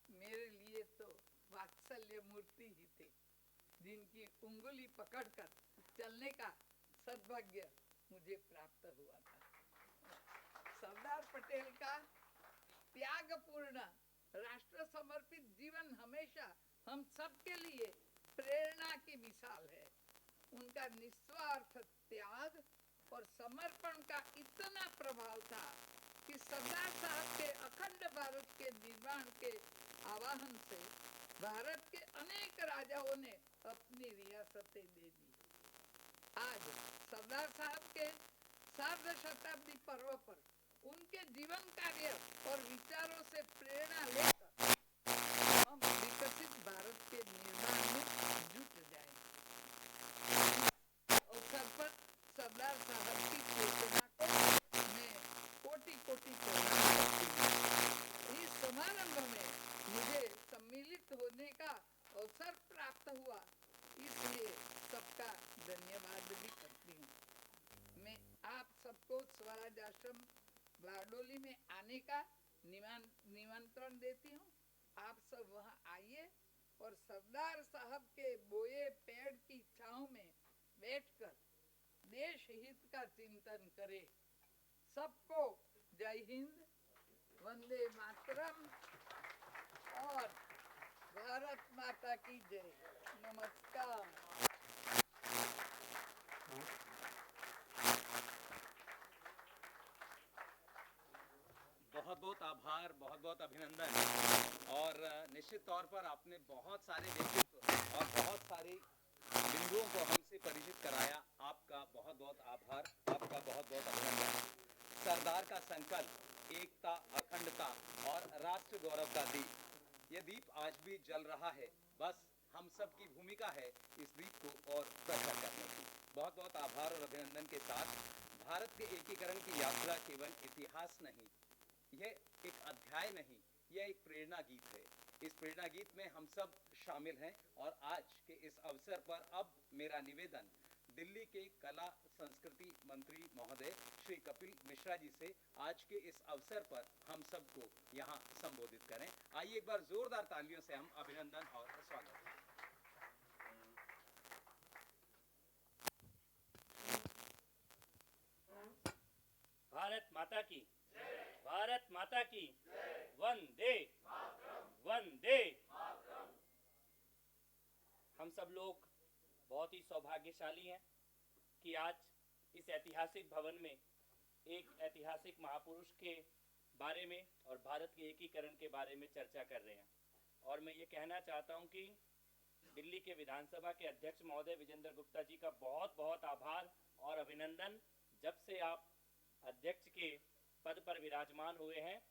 मेरे लिए तो वात्सल्य मूर्ति ही थे, जिनकी उंगली पकड़कर चलने का सद्भाग्य मुझे प्राप्त हुआ था। सरदार पटेल का त्यागपूर्ण राष्ट्र समर्पित जीवन हमेशा हम सबके लिए प्रेरणा की मिसाल है। उनका निस्वार्थ त्याग और समर्पण का इतना प्रभाव था कि सरदार साहब के अखंड भारत के निर्माण के आह्वान से भारत के अनेक राजाओं ने अपनी रियासतें दे दी। आज सरदार साहब के सार्ध शताब्दी पर्व पर उनके जीवन कार्य और विचारों से प्रेरणा लेकर हम विकसित भारत के निर्माण में जुट जाएं। अवसर पर सरदार साहब की चेतना को मैं कोटि कोटि प्रणाम करती हूँ। इस समारंभ में मुझे सम्मिलित होने का अवसर प्राप्त हुआ, इसलिए सबका धन्यवाद भी करती हूँ। मैं आप सबको स्वराज आश्रम बारडोली में आने का निमंत्रण देती हूँ। आप सब वहाँ आइए और सरदार साहब के बोए पेड़ की छांव में बैठकर देश हित का चिंतन करें। सबको जय हिंद, वंदे मातरम और भारत माता की जय। नमस्कार। बहुत बहुत आभार, बहुत बहुत अभिनंदन। और निश्चित तौर पर आपने बहुत सारे व्यक्तित्व और बहुत सारी बिंदुओं को हमसे परिचित कराया। आपका बहुत बहुत आभार, आपका बहुत बहुत अभिनंदन। सरदार का संकल्प एकता, अखंडता और राष्ट्र गौरव का दीप, ये दीप आज भी जल रहा है। बस हम सब की भूमिका है इस दीप को और प्रखर करने की। बहुत बहुत आभार और अभिनंदन के साथ भारत के एकीकरण की यात्रा केवल इतिहास नहीं, यह एक अध्याय नहीं, यह एक प्रेरणा गीत है। इस प्रेरणा गीत में हम सब शामिल हैं। और आज के इस अवसर पर अब मेरा निवेदन दिल्ली के कला संस्कृति मंत्री महोदय श्री कपिल मिश्रा जी से आज के इस अवसर पर हम सबको यहाँ संबोधित करें। आइए एक बार जोरदार तालियों से हम अभिनंदन और स्वागत करें। भारत माता की, भारत माता की, वंदे वंदे। हम सब लोग बहुत ही सौभाग्यशाली हैं कि आज इस ऐतिहासिक भवन में एक ऐतिहासिक महापुरुष के बारे में और भारत के एकीकरण के बारे में चर्चा कर रहे हैं। और मैं ये कहना चाहता हूं कि दिल्ली के विधानसभा के अध्यक्ष महोदय विजेंद्र गुप्ता जी का बहुत बहुत आभार और अभिनंदन। जब से आप अध्यक्ष के पद पर विराजमान हुए हैं,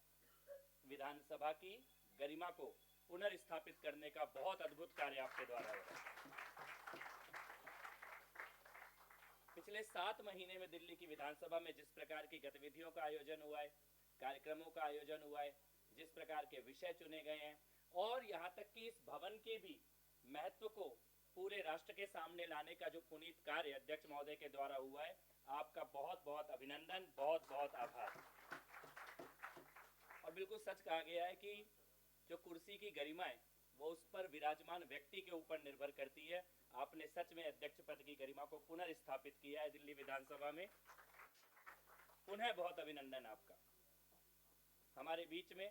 विधानसभा की गरिमा को पुनर्स्थापित करने का बहुत अद्भुत कार्य आपके द्वारा हो रहा है। पिछले 7 महीने में दिल्ली की विधानसभा में जिस प्रकार की गतिविधियों का आयोजन हुआ है, कार्यक्रमों का आयोजन हुआ है, जिस प्रकार के विषय चुने गए हैं और यहाँ तक कि इस भवन के भी महत्व को पूरे राष्ट्र के सामने लाने का जो पुनीत कार्य अध्यक्ष महोदय के द्वारा हुआ है, आपका बहुत बहुत अभिनंदन, बहुत बहुत आभार। और बिल्कुल सच कहा गया है कि जो कुर्सी की गरिमा है वो उस पर विराजमान व्यक्ति के ऊपर निर्भर करती है। आपने सच में अध्यक्ष पद की गरिमा को पुनर्स्थापित किया है दिल्ली विधानसभा में। पुनः बहुत अभिनंदन आपका। हमारे बीच में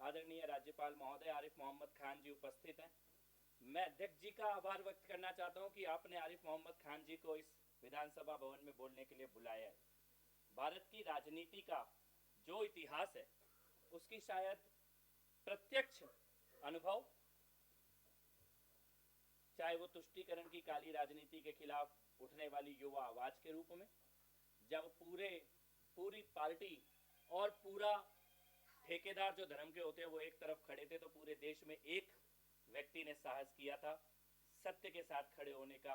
आदरणीय राज्यपाल महोदय आरिफ मोहम्मद खान जी उपस्थित हैं। मैं अध्यक्ष जी का आभार व्यक्त करना चाहता हूं कि आपने आरिफ मोहम्मद खान जी को इस विधानसभा भवन में बोलने के लिए बुलाया है। भारत की राजनीति का जो इतिहास है उसकी शायद प्रत्यक्ष अनुभव, चाहे वो तुष्टीकरण की काली राजनीति के खिलाफ उठने वाली युवा आवाज के रूप में, जब पूरी पार्टी और पूरा ठेकेदार जो धर्म के होते हैं वो एक तरफ खड़े थे, तो पूरे देश में एक व्यक्ति ने साहस किया था सत्य के साथ खड़े होने का,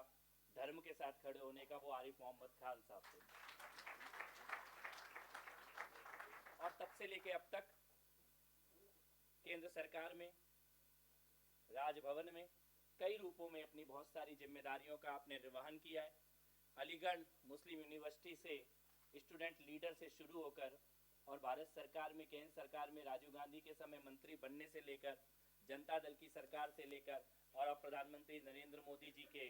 धर्म के साथ खड़े होने का, वो आरिफ मोहम्मद खान साहब थे। और तब से लेके अब तक केंद्र सरकार में, राजभवन में कई रूपों में अपनी बहुत सारी जिम्मेदारियों का आपने निर्वहन किया है। अलीगढ़ मुस्लिम यूनिवर्सिटी से स्टूडेंट लीडर से शुरू होकर और भारत सरकार में, केंद्र सरकार में राजीव गांधी के समय मंत्री बनने से लेकर, जनता दल की सरकार से लेकर और अब प्रधानमंत्री नरेंद्र मोदी जी के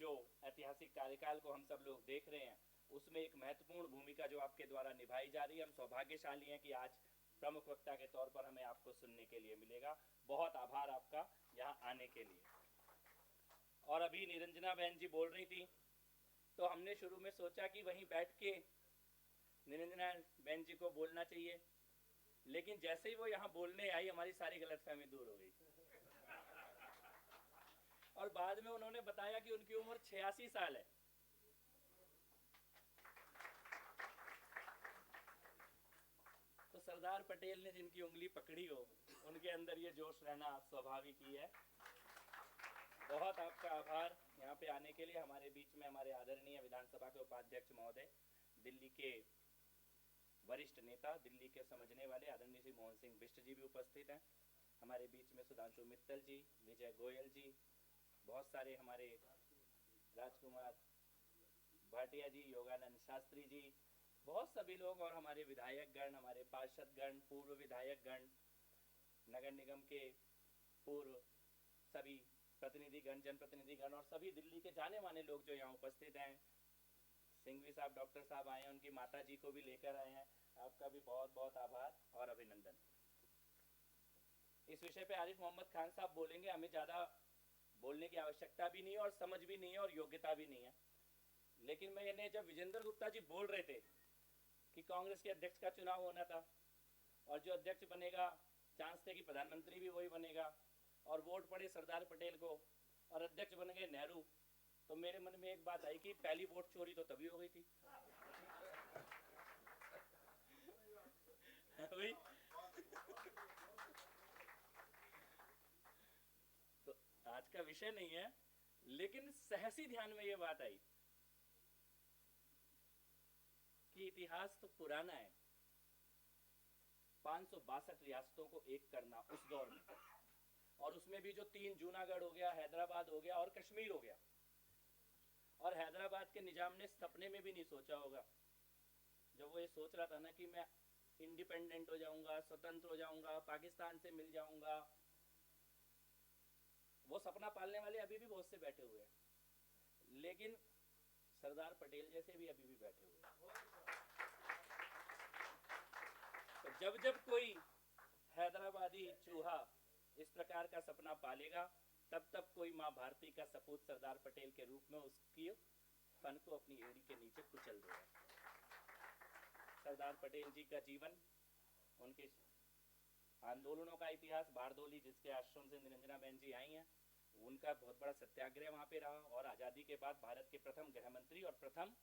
जो ऐतिहासिक कार्यकाल को हम सब लोग देख रहे हैं, उसमें एक महत्वपूर्ण भूमिका जो आपके द्वारा निभाई जा रही है। हम सौभाग्यशाली हैं कि आज प्रमुख वक्ता के तौर पर हमें आपको सुनने के लिए मिलेगा। बहुत आभार आपका यहाँ आने के लिए। और अभी निरंजना बहन जी बोल रही थी, तो हमने शुरू में सोचा कि वहीं बैठ के निरंजना बहन जी को बोलना चाहिए, लेकिन जैसे ही वो यहाँ बोलने आई हमारी सारी गलतफहमी दूर हो गई। और बाद में उन्होंने बताया कि उनकी उम्र 86 साल है। तो सरदार पटेल ने जिनकी उंगली पकड़ी हो, उनके अंदर ये जोश रहना स्वाभाविक ही है। बहुत आपका आभार यहाँ पे आने के लिए। हमारे बीच में हमारे आदरणीय विधानसभा के उपाध्यक्ष महोदय, दिल्ली के वरिष्ठ नेता, दिल्ली के समझने वाले आदरणीय श्री मोहन सिंह बिष्ट जी भी उपस्थित हैं। हमारे बीच में सुधांशु मित्तल जी, विजय गोयल जी, बहुत सारे हमारे राजकुमार भाटिया जी, योगानंद शास्त्री जी, बहुत सभी लोग, और हमारे विधायक गण, हमारे पार्षद गण, पूर्व विधायक गण, नगर निगम के पूर्व सभी प्रतिनिधिगण, जनप्रतिनिधिगण और सभी दिल्ली के जाने माने लोग जो यहाँ उपस्थित हैं। सिंघवी साहब, डॉक्टर साहब आए हैं, उनकी माता जी को भी लेकर आए हैं। आपका भी बहुत बहुत आभार और अभिनंदन। इस विषय पे आरिफ मोहम्मद खान साहब बोलेंगे। हमें ज़्यादा बोलने की आवश्यकता भी नहीं है और समझ भी नहीं है और योग्यता भी नहीं है। लेकिन मैंने जब विजेंद्र गुप्ता जी बोल रहे थे कि कांग्रेस के अध्यक्ष का चुनाव होना था और जो अध्यक्ष बनेगा चांस थे कि प्रधानमंत्री भी वही बनेगा, और वोट पड़े सरदार पटेल को और अध्यक्ष बन गए नेहरू, तो मेरे मन में एक बात आई कि पहली वोट चोरी तो तभी हो गई थी। भाई तो आज का विषय नहीं है, लेकिन सहसी ध्यान में ये बात आई कि इतिहास तो पुराना है। 562 रियासतों को एक करना उस दौर में, और उसमें भी जो 3, जूनागढ़ हो गया, हैदराबाद हो गया और कश्मीर हो गया। और हैदराबाद के निजाम ने सपने में भी नहीं सोचा होगा, जब वो ये सोच रहा था ना कि मैं इंडिपेंडेंट हो जाऊंगा, स्वतंत्र हो जाऊंगा, पाकिस्तान से मिल जाऊंगा। वो सपना पालने वाले अभी भी बहुत से बैठे हुए हैं, लेकिन सरदार पटेल जैसे भी अभी भी बैठे हुए हैं। तो जब कोई हैदराबादी चूहा इस प्रकार का सपना पालेगा, तब कोई माँ भारती का सपूत सरदार पटेल के रूप में उसकी फन को अपनी एड़ी के नीचे कुचल देगा। सरदार पटेल जी का जीवन, उनके आंदोलनों का इतिहास, बारदोली जिसके आश्रम से निरंजना बहन जी आई हैं, उनका बहुत बड़ा सत्याग्रह वहाँ पे रहा, और आज़ादी के बाद भारत के प्रथम गृह मंत्री और प्रथम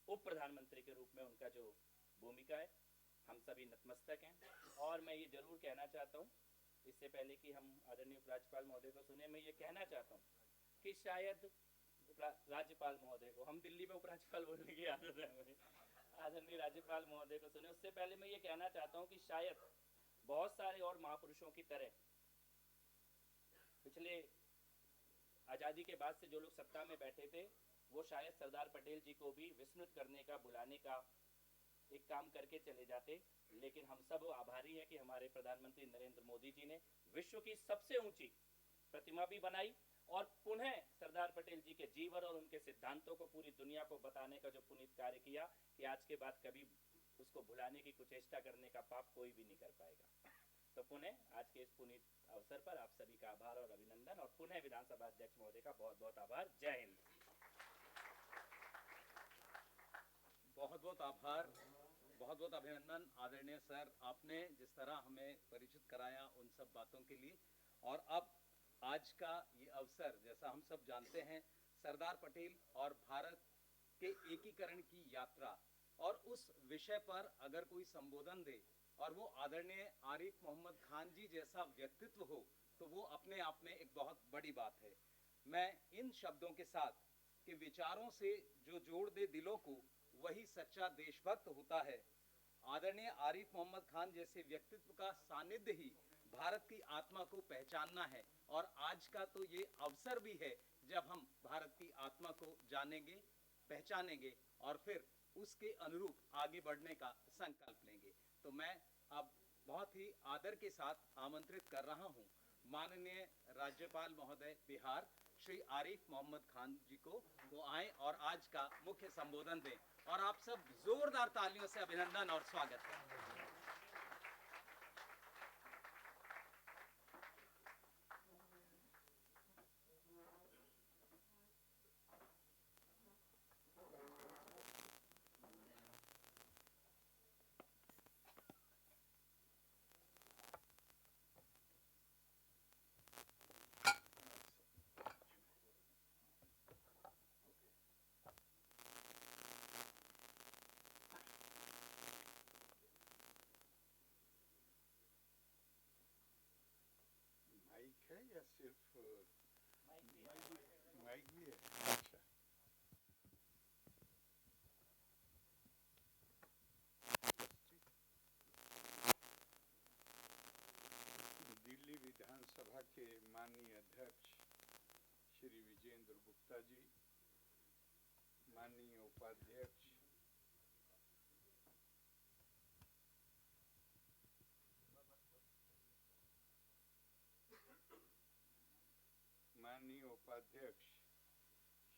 उप प्रधानमंत्री के रूप में उनका जो भूमिका है, हम सभी नतमस्तक हैं। और मैं ये जरूर कहना चाहता हूँ, इससे पहले कि हम आदरणीय उपराज्यपाल महोदय को सुने, मैं ये कहना चाहता हूँ कि शायद राज्यपाल महोदय को, हम दिल्ली में उपराज्यपाल बोलने की आदत है हमें, आदरणीय राज्यपाल महोदय को सुने। उससे पहले मैं ये कहना चाहता हूँ कि शायद बहुत सारे और महापुरुषों की तरह पिछले आज़ादी के बाद से जो लोग सत्ता में बैठे थे, वो शायद सरदार पटेल जी को भी विस्मृत करने का, बुलाने का एक काम करके चले जाते। लेकिन हम सब आभारी हैं कि हमारे प्रधानमंत्री नरेंद्र मोदी जी ने विश्व की सबसे ऊंची प्रतिमा भी बनाई, और पुनः सरदार पटेल जी के जीवन और उनके सिद्धांतों को पूरी दुनिया को बताने का जो पुनीत कार्य किया, कि आज के बाद कभी उसको भुलाने की कुचेष्टा करने का पाप कोई भी नहीं कर पाएगा। तो पुनः आज के इस पुनीत अवसर पर आप सभी का आभार और अभिनंदन, और पुनः विधानसभा अध्यक्ष महोदय का बहुत बहुत आभार। जय हिंद। बहुत बहुत आभार, बहुत बहुत अभिनंदन आदरणीय सर, आपने जिस तरह हमें परिचित कराया उन सब बातों के लिए। और अब आज का ये अवसर, जैसा हम सब जानते हैं, सरदार पटेल और भारत के एकीकरण की यात्रा, और उस विषय पर अगर कोई संबोधन दे और वो आदरणीय आरिफ मोहम्मद खान जी जैसा व्यक्तित्व हो, तो वो अपने आप में एक बहुत बड़ी बात है। मैं इन शब्दों के साथ कि विचारों से जो जोड़ दे दिलों को, वही सच्चा देशभक्त होता है। आदरणीय आरिफ मोहम्मद खान जैसे व्यक्तित्व का सानिध्य ही भारत की आत्मा को पहचानना है, और आज का तो ये अवसर भी है जब हम भारत की आत्मा को जानेंगे, पहचानेंगे और फिर उसके अनुरूप आगे बढ़ने का संकल्प लेंगे। तो मैं अब बहुत ही आदर के साथ आमंत्रित कर रहा हूं माननीय राज्यपाल महोदय बिहार श्री आरिफ मोहम्मद खान जी को, वो आए और आज का मुख्य संबोधन दें, और आप सब जोरदार तालियों से अभिनंदन और स्वागत करें। माइक है या सिर्फ माइक भी है? अच्छा, दिल्ली विधानसभा के माननीय अध्यक्ष श्री विजेंद्र गुप्ता जी, माननीय उपाध्यक्ष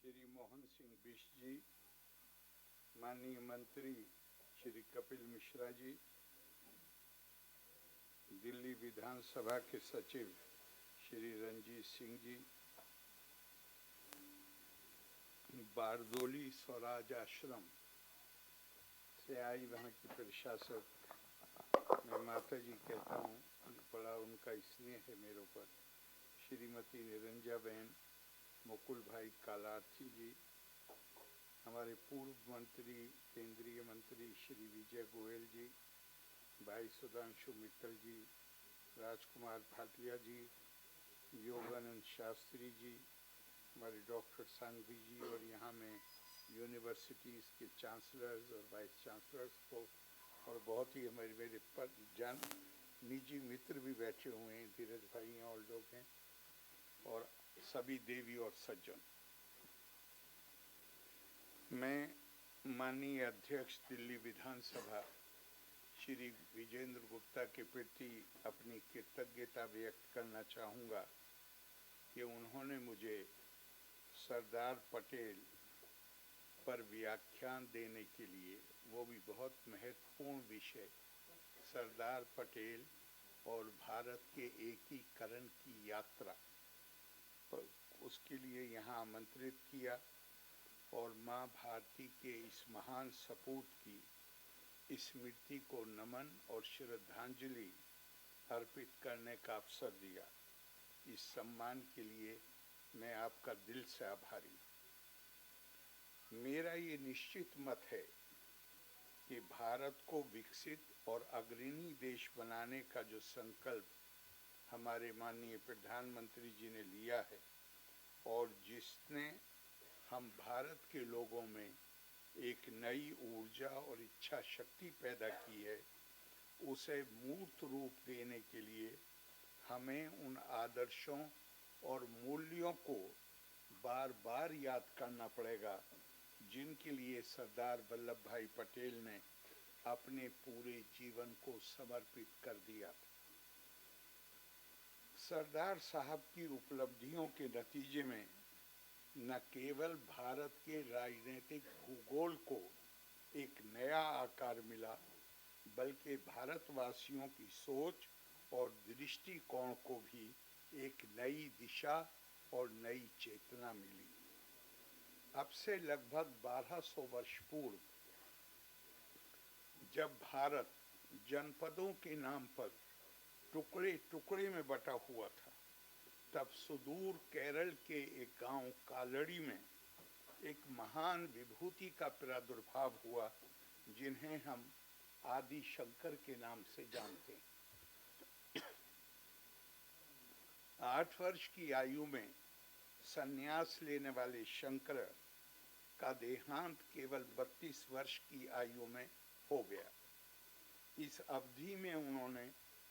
श्री मोहन सिंह बिष्ट जी, माननीय मंत्री श्री कपिल मिश्रा जी, दिल्ली विधानसभा के सचिव श्री रंजीत सिंह जी, बारदोली स्वराज आश्रम से आई वहाँ की प्रशासक, मैं माता जी कहता हूँ, बड़ा उनका स्नेह है मेरे ऊपर, श्रीमती निरंजा बहन, मुकुल भाई कालार्थी जी, हमारे पूर्व मंत्री केंद्रीय मंत्री श्री विजय गोयल जी, भाई सुधांशु मित्तल जी, राजकुमार भाटिया जी, योगानंद शास्त्री जी, हमारे डॉक्टर सांघवी जी, और यहाँ में यूनिवर्सिटीज़ के चांसलर्स और वाइस चांसलर्स को, और बहुत ही हमारे मेरे पर निजी मित्र भी बैठे हुए हैं, धीरज भाई हैं और लोग हैं, और सभी देवी और सज्जन। मैं माननीय अध्यक्ष दिल्ली विधानसभा श्री विजेंद्र गुप्ता के प्रति अपनी कृतज्ञता व्यक्त करना चाहूँगा कि उन्होंने मुझे सरदार पटेल पर व्याख्यान देने के लिए, वो भी बहुत महत्वपूर्ण विषय, सरदार पटेल और भारत के एकीकरण की यात्रा, उसके लिए यहाँ आमंत्रित किया, और माँ भारती के इस महान सपूत की स्मृति को नमन और श्रद्धांजलि अर्पित करने का अवसर दिया। इस सम्मान के लिए मैं आपका दिल से आभारी। मेरा ये निश्चित मत है कि भारत को विकसित और अग्रणी देश बनाने का जो संकल्प हमारे माननीय प्रधानमंत्री जी ने लिया है, और जिसने हम भारत के लोगों में एक नई ऊर्जा और इच्छा शक्ति पैदा की है, उसे मूर्त रूप देने के लिए हमें उन आदर्शों और मूल्यों को बार बार याद करना पड़ेगा जिनके लिए सरदार वल्लभ भाई पटेल ने अपने पूरे जीवन को समर्पित कर दिया। सरदार साहब की उपलब्धियों के नतीजे में न केवल भारत के राजनीतिक भूगोल को एक नया आकार मिला, बल्कि भारतवासियों की सोच और दृष्टिकोण को भी एक नई दिशा और नई चेतना मिली। अब से लगभग 1200 वर्ष पूर्व जब भारत जनपदों के नाम पर टुकड़े टुकड़े में बटा हुआ था, तब सुदूर केरल के एक गांव कालड़ी में एक महान विभूति का प्रादुर्भाव हुआ, जिन्हें हम आदि शंकर के नाम से जानते हैं। 8 वर्ष की आयु में संन्यास लेने वाले शंकर का देहांत केवल 32 वर्ष की आयु में हो गया। इस अवधि में उन्होंने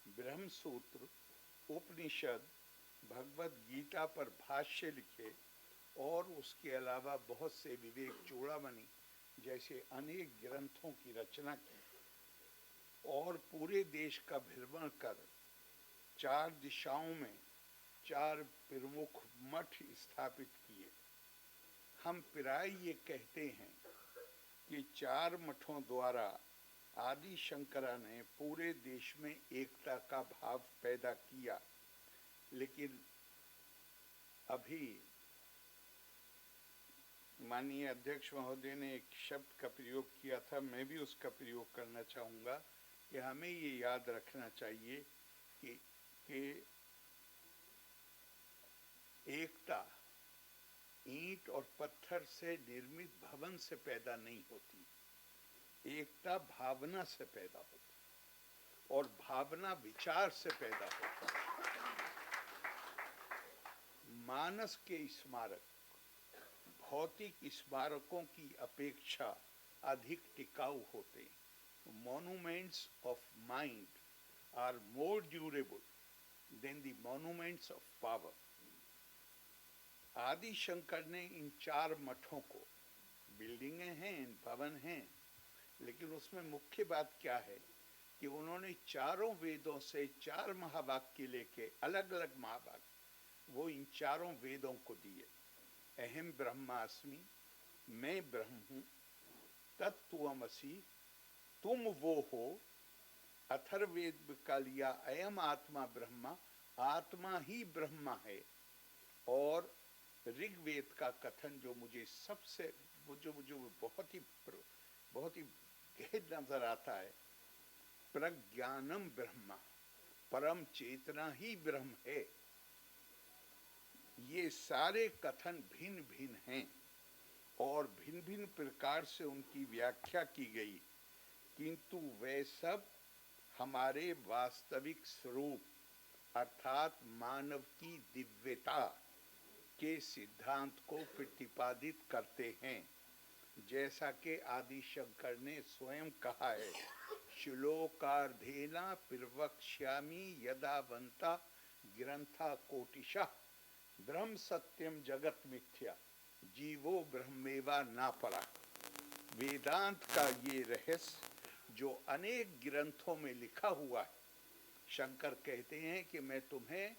ब्रह्मसूत्र, उपनिषद, भगवत गीता पर भाष्य लिखे और उसके अलावा बहुत से विवेक चूड़ामणि जैसे अनेक ग्रंथों की रचना की और पूरे देश का भ्रमण कर 4 दिशाओं में 4 प्रमुख मठ स्थापित किए। हम प्राय ये कहते हैं कि 4 मठों द्वारा आदि शंकरा ने पूरे देश में एकता का भाव पैदा किया, लेकिन अभी माननीय अध्यक्ष महोदय ने एक शब्द का प्रयोग किया था, मैं भी उसका प्रयोग करना चाहूँगा कि हमें ये याद रखना चाहिए कि एकता ईंट और पत्थर से निर्मित भवन से पैदा नहीं होती, एकता भावना से पैदा होती और भावना विचार से पैदा होती। मानस के स्मारक भौतिक स्मारकों की अपेक्षा अधिक टिकाऊ होते हैं। Monuments of mind are more durable than the monuments of power. Adi Shankar ने इन 4 मठों को, बिल्डिंगें हैं, भवन हैं, लेकिन उसमें मुख्य बात क्या है कि उन्होंने चारों वेदों से 4 महावाक्य लेके अलग अलग महावाक्य वो इन 4 वेदों को दिए। अहम ब्रह्मास्मि, मैं ब्रह्म हूँ, तत्त्वमसि, तुम वो हो। अथर्ववेद का लिया अयम आत्मा ब्रह्मा, आत्मा ही ब्रह्मा है। और ऋग्वेद का कथन जो मुझे सबसे जो बहुत ही गहन नजर आता है, प्रज्ञानम ब्रह्मा, परम चेतना ही ब्रह्म है। ये सारे कथन भिन्न भिन्न हैं और भिन्न भिन्न प्रकार से उनकी व्याख्या की गई, किंतु वे सब हमारे वास्तविक स्वरूप अर्थात मानव की दिव्यता के सिद्धांत को प्रतिपादित करते हैं। जैसा कि आदि शंकर ने स्वयं कहा है, श्लोकार्धेना प्रवक्ष्यामि यदावंता ग्रंथा कोटिशः, ब्रह्म सत्यम जगत मिथ्या, जीवो ब्रह्मेवा ना परा। वेदांत का ये रहस्य जो अनेक ग्रंथों में लिखा हुआ है, शंकर कहते हैं कि मैं तुम्हें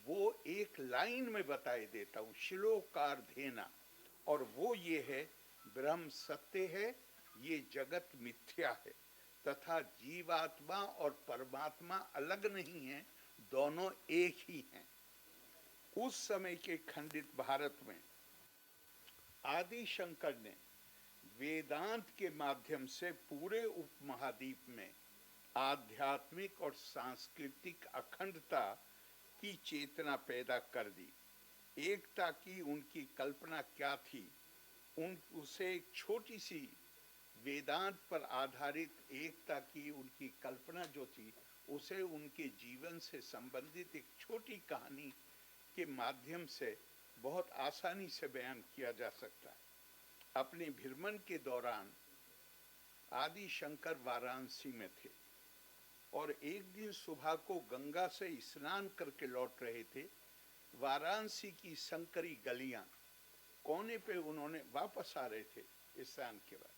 वो एक लाइन में बताए देता हूँ, श्लोकार्धेना, और वो ये है, ब्रह्म सत्य है, ये जगत मिथ्या है, तथा जीवात्मा और परमात्मा अलग नहीं है, दोनों एक ही हैं। उस समय के खंडित भारत में आदि शंकर ने वेदांत के माध्यम से पूरे उपमहाद्वीप में आध्यात्मिक और सांस्कृतिक अखंडता की चेतना पैदा कर दी। एकता की उनकी कल्पना क्या थी, उसे एक छोटी सी वेदांत पर आधारित एकता की उनकी कल्पना जो थी, उसे उनके जीवन से संबंधित एक छोटी कहानी के माध्यम से बहुत आसानी से बयान किया जा सकता है। अपने भ्रमण के दौरान आदि शंकर वाराणसी में थे और एक दिन सुबह को गंगा से स्नान करके लौट रहे थे। वाराणसी की संकरी गलियां कोने पे उन्होंने वापस आ रहे थे स्नान के बाद,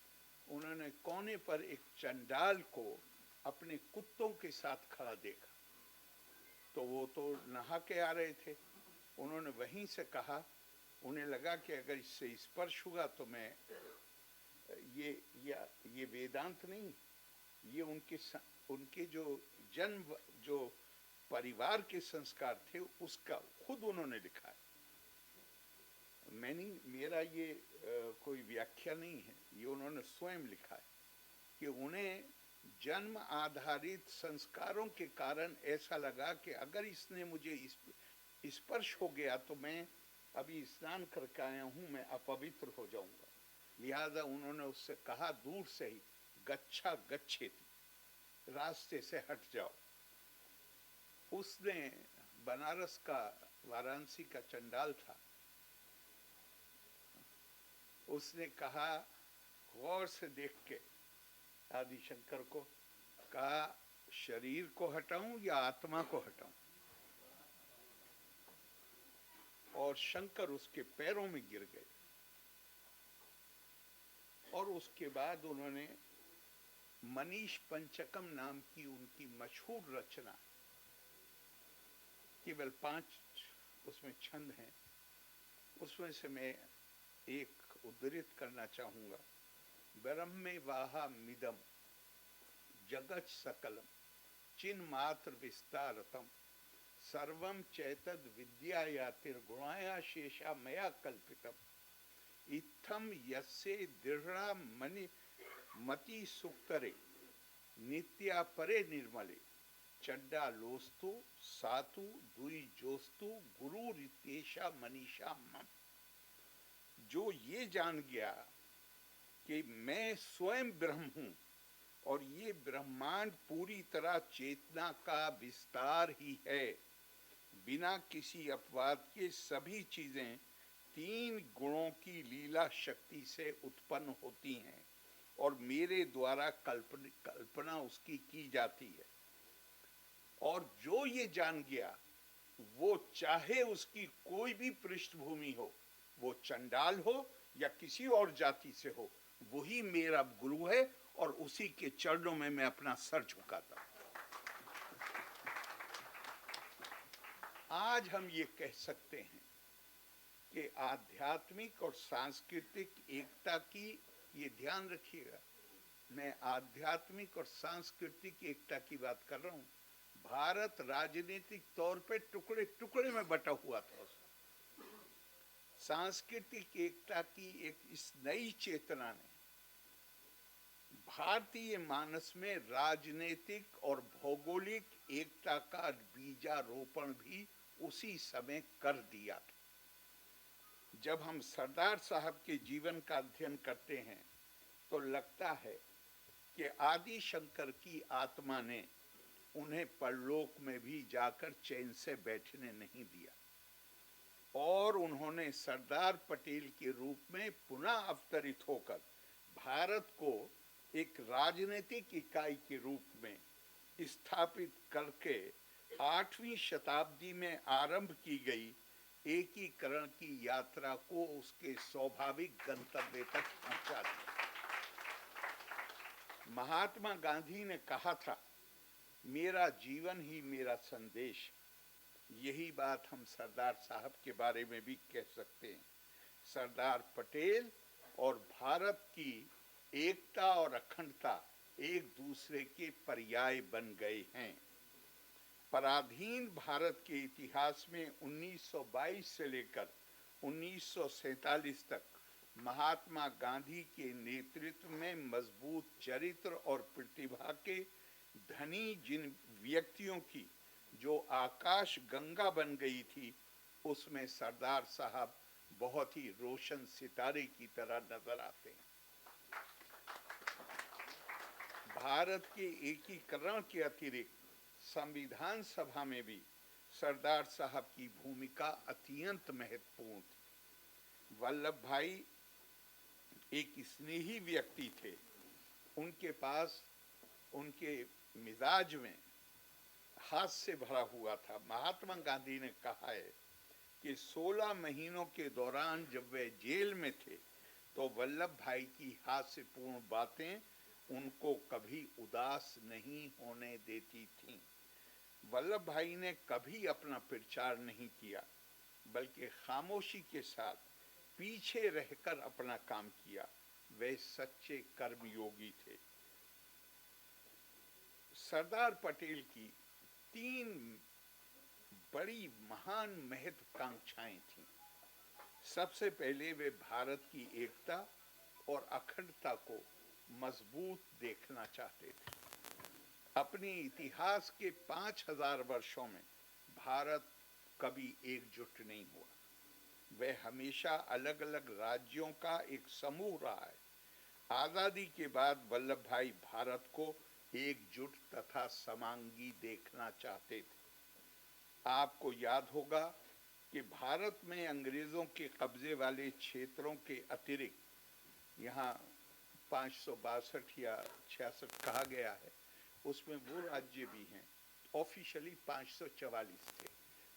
उन्होंने कोने पर एक चंडाल को अपने कुत्तों के साथ खड़ा देखा। तो वो तो नहा के आ रहे थे, उन्होंने वहीं से कहा, उन्हें लगा कि अगर इससे स्पर्श हुआ तो मैं ये वेदांत नहीं, ये उनके जो जन्म जो परिवार के संस्कार थे उसका खुद उन्होंने लिखा है। मेरा ये कोई व्याख्या नहीं है, ये उन्होंने स्वयं लिखा है कि उन्हें जन्म आधारित संस्कारों के कारण ऐसा लगा कि अगर इसने मुझे स्पर्श हो गया तो मैं अभी स्नान करके आया हूं, मैं अपवित्र हो जाऊंगा। लिहाजा उन्होंने उससे कहा दूर से ही गच्छा गच्छेति, रास्ते से हट जाओ। उसने बनारस का, वाराणसी का चंडाल था, उसने कहा गौर से देख के आदि शंकर को, कहा शरीर को हटाऊं या आत्मा को हटाऊं? और शंकर उसके पैरों में गिर गए। और उसके बाद उन्होंने मनीष पंचकम नाम की उनकी मशहूर रचना, केवल 5 उसमें छंद हैं, उसमें से मैं एक उद्धृत करना चाहूंगा। ब्रह्मे वाहा मिदम जगत सकलम चिन्ह मात्र विस्तारतम सर्वम चैतद विद्यायातिर्गुणाया शेषा मया कल्पितम इत्थम यस्ये दृढ़ा मति सुक्तरे नित्या परे निर्मले चड्डा लोस्तु सातु दुई जोस्तु गुरु रितेशा मनीषा मम। जो ये जान गया कि मैं स्वयं ब्रह्म हूं और ये ब्रह्मांड पूरी तरह चेतना का विस्तार ही है, बिना किसी अपवाद के सभी चीजें 3 गुणों की लीला शक्ति से उत्पन्न होती हैं और मेरे द्वारा कल्पना उसकी की जाती है। और जो ये जान गया वो चाहे उसकी कोई भी पृष्ठभूमि हो, वो चंडाल हो या किसी और जाति से हो, वही मेरा गुरु है और उसी के चरणों में मैं अपना सर झुकाता हूं। आज हम ये कह सकते हैं कि आध्यात्मिक और सांस्कृतिक एकता की, ये ध्यान रखिएगा, मैं आध्यात्मिक और सांस्कृतिक एकता की बात कर रहा हूं। भारत राजनीतिक तौर पे टुकड़े टुकड़े में बटा हुआ था। सांस्कृतिक एकता की एक इस नई चेतना ने भारतीय मानस में राजनीतिक और भौगोलिक एकता का बीजारोपण भी उसी समय कर दिया था। जब हम सरदार साहब के जीवन का अध्ययन करते हैं तो लगता है कि आदि शंकर की आत्मा ने उन्हें परलोक में भी जाकर चैन से बैठने नहीं दिया और उन्होंने सरदार पटेल के रूप में पुनः अवतरित होकर भारत को एक राजनीतिक इकाई के रूप में स्थापित करके 8वीं शताब्दी में आरंभ की गई एकीकरण की यात्रा को उसके स्वाभाविक गंतव्य तक पहुंचा दिया। महात्मा गांधी ने कहा था, मेरा जीवन ही मेरा संदेश। यही बात हम सरदार साहब के बारे में भी कह सकते हैं। सरदार पटेल और भारत की एकता और अखंडता एक दूसरे के पर्याय बन गए हैं। पराधीन भारत के इतिहास में 1922 से लेकर 1947 तक महात्मा गांधी के नेतृत्व में मजबूत चरित्र और प्रतिभा के धनी जिन व्यक्तियों की जो आकाश गंगा बन गई थी, उसमें सरदार साहब बहुत ही रोशन सितारे की तरह नजर आते हैं। भारत के एकीकरण के अतिरिक्त संविधान सभा में भी सरदार साहब की भूमिका अत्यंत महत्वपूर्ण थी। वल्लभ भाई एक स्नेही व्यक्ति थे। उनके पास, उनके मिजाज में हास्य भरा हुआ था। महात्मा गांधी ने कहा है कि 16 महीनों के दौरान जब वे जेल में थे तो वल्लभ भाई की हास्यपूर्ण बातें उनको कभी उदास नहीं होने देती थीं। वल्लभ भाई ने कभी अपना प्रचार नहीं किया, बल्कि खामोशी के साथ पीछे रहकर अपना काम किया। वे सच्चे कर्मयोगी थे। सरदार पटेल की 3 बड़ी महान महत्वाकांक्षाएं थीं। सबसे पहले वे भारत की एकता और अखंडता को मजबूत देखना चाहते थे। अपने इतिहास के 5000 वर्षों में भारत कभी एकजुट नहीं हुआ। वह हमेशा अलग अलग राज्यों का एक समूह रहा है। आजादी के बाद वल्लभ भाई भारत को एकजुट तथा समांगी देखना चाहते थे। आपको याद होगा कि भारत में अंग्रेजों के कब्जे वाले क्षेत्रों के अतिरिक्त यहाँ 562 या 66 कहा गया है, उसमें वो राज्य भी हैं। ऑफिशियली 544 थे,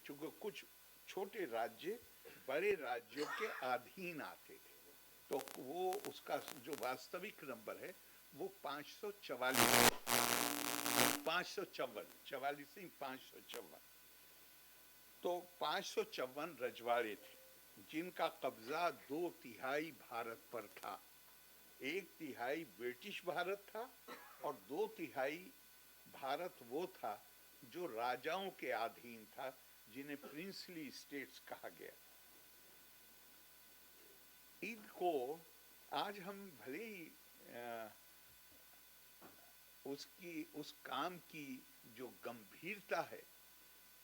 क्योंकि कुछ छोटे राज्य बड़े राज्यों के अधीन आते थे, तो वो उसका जो वास्तविक नंबर है वो 544, 554, 44 नहीं 554। तो 554 रजवाड़े थे, जिनका कब्जा 2/3 भारत पर था। 1/3 ब्रिटिश भारत था और 2/3 भारत वो था जो राजाओं के अधीन था, जिन्हें प्रिंसली स्टेट्स कहा गया। इनको आज हम भले ही उस काम की जो गंभीरता है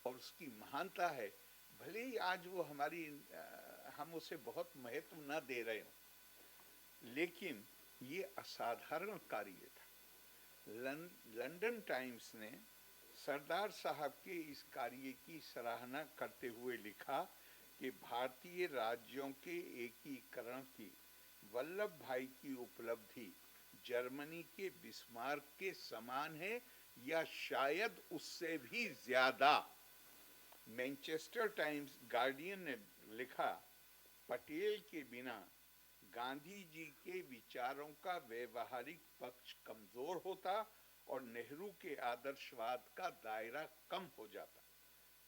और उसकी महानता है, भले ही आज वो हम उसे बहुत महत्व न दे रहे हो, लेकिन ये असाधारण कार्य था। लंदन टाइम्स ने सरदार साहब के इस कार्य की सराहना करते हुए लिखा कि भारतीय राज्यों के एकीकरण की वल्लभ भाई की उपलब्धि जर्मनी के बिस्मार्क के समान है या शायद उससे भी ज्यादा। मैनचेस्टर टाइम्स गार्डियन ने लिखा, पटेल के बिना गांधी जी के विचारों का व्यवहारिक पक्ष कमजोर होता और नेहरू के आदर्शवाद का दायरा कम हो जाता।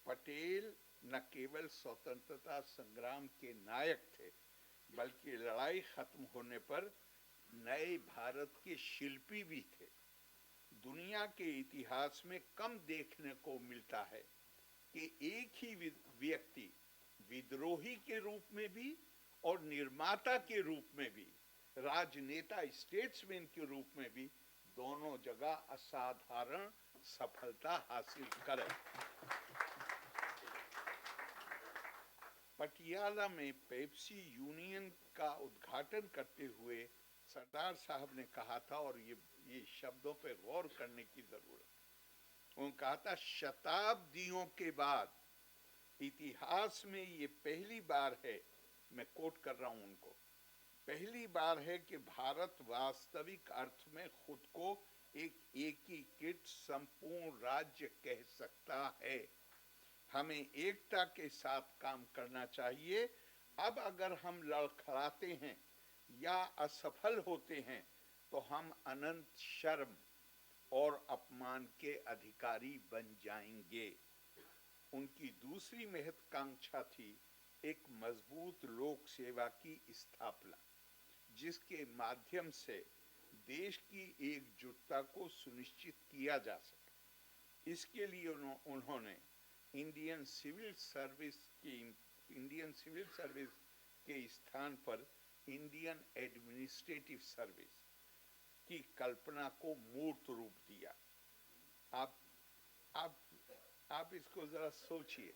पटेल न केवल स्वतंत्रता संग्राम के नायक थे, बल्कि लड़ाई खत्म होने पर नए भारत के शिल्पी भी थे। दुनिया के इतिहास में कम देखने को मिलता है कि एक ही व्यक्ति विद्रोही के रूप में भी और निर्माता के रूप में भी, राजनेता स्टेट्समैन के रूप में भी, दोनों जगह असाधारण सफलता हासिल करे। पटियाला में पेप्सी यूनियन का उद्घाटन करते हुए सरदार साहब ने कहा था, और ये शब्दों पे गौर करने की जरूरत है। उन्होंने कहा था, शताब्दियों के बाद इतिहास में ये पहली बार है, मैं कोट कर रहा हूं उनको, पहली बार है कि भारत वास्तविक अर्थ में खुद को एक एकीकृत संपूर्ण राज्य कह सकता है। हमें एकता के साथ काम करना चाहिए। अब अगर हम लड़खड़ाते हैं या असफल होते हैं तो हम अनंत शर्म और अपमान के अधिकारी बन जाएंगे। उनकी दूसरी महत्वाकांक्षा थी एक मजबूत लोक सेवा की स्थापना, जिसके माध्यम से देश की एकजुटता को सुनिश्चित किया जा सके। इसके लिए उन्होंने इंडियन सिविल सर्विस के स्थान पर इंडियन एडमिनिस्ट्रेटिव सर्विस की कल्पना को मूर्त रूप दिया। आप इसको जरा सोचिए।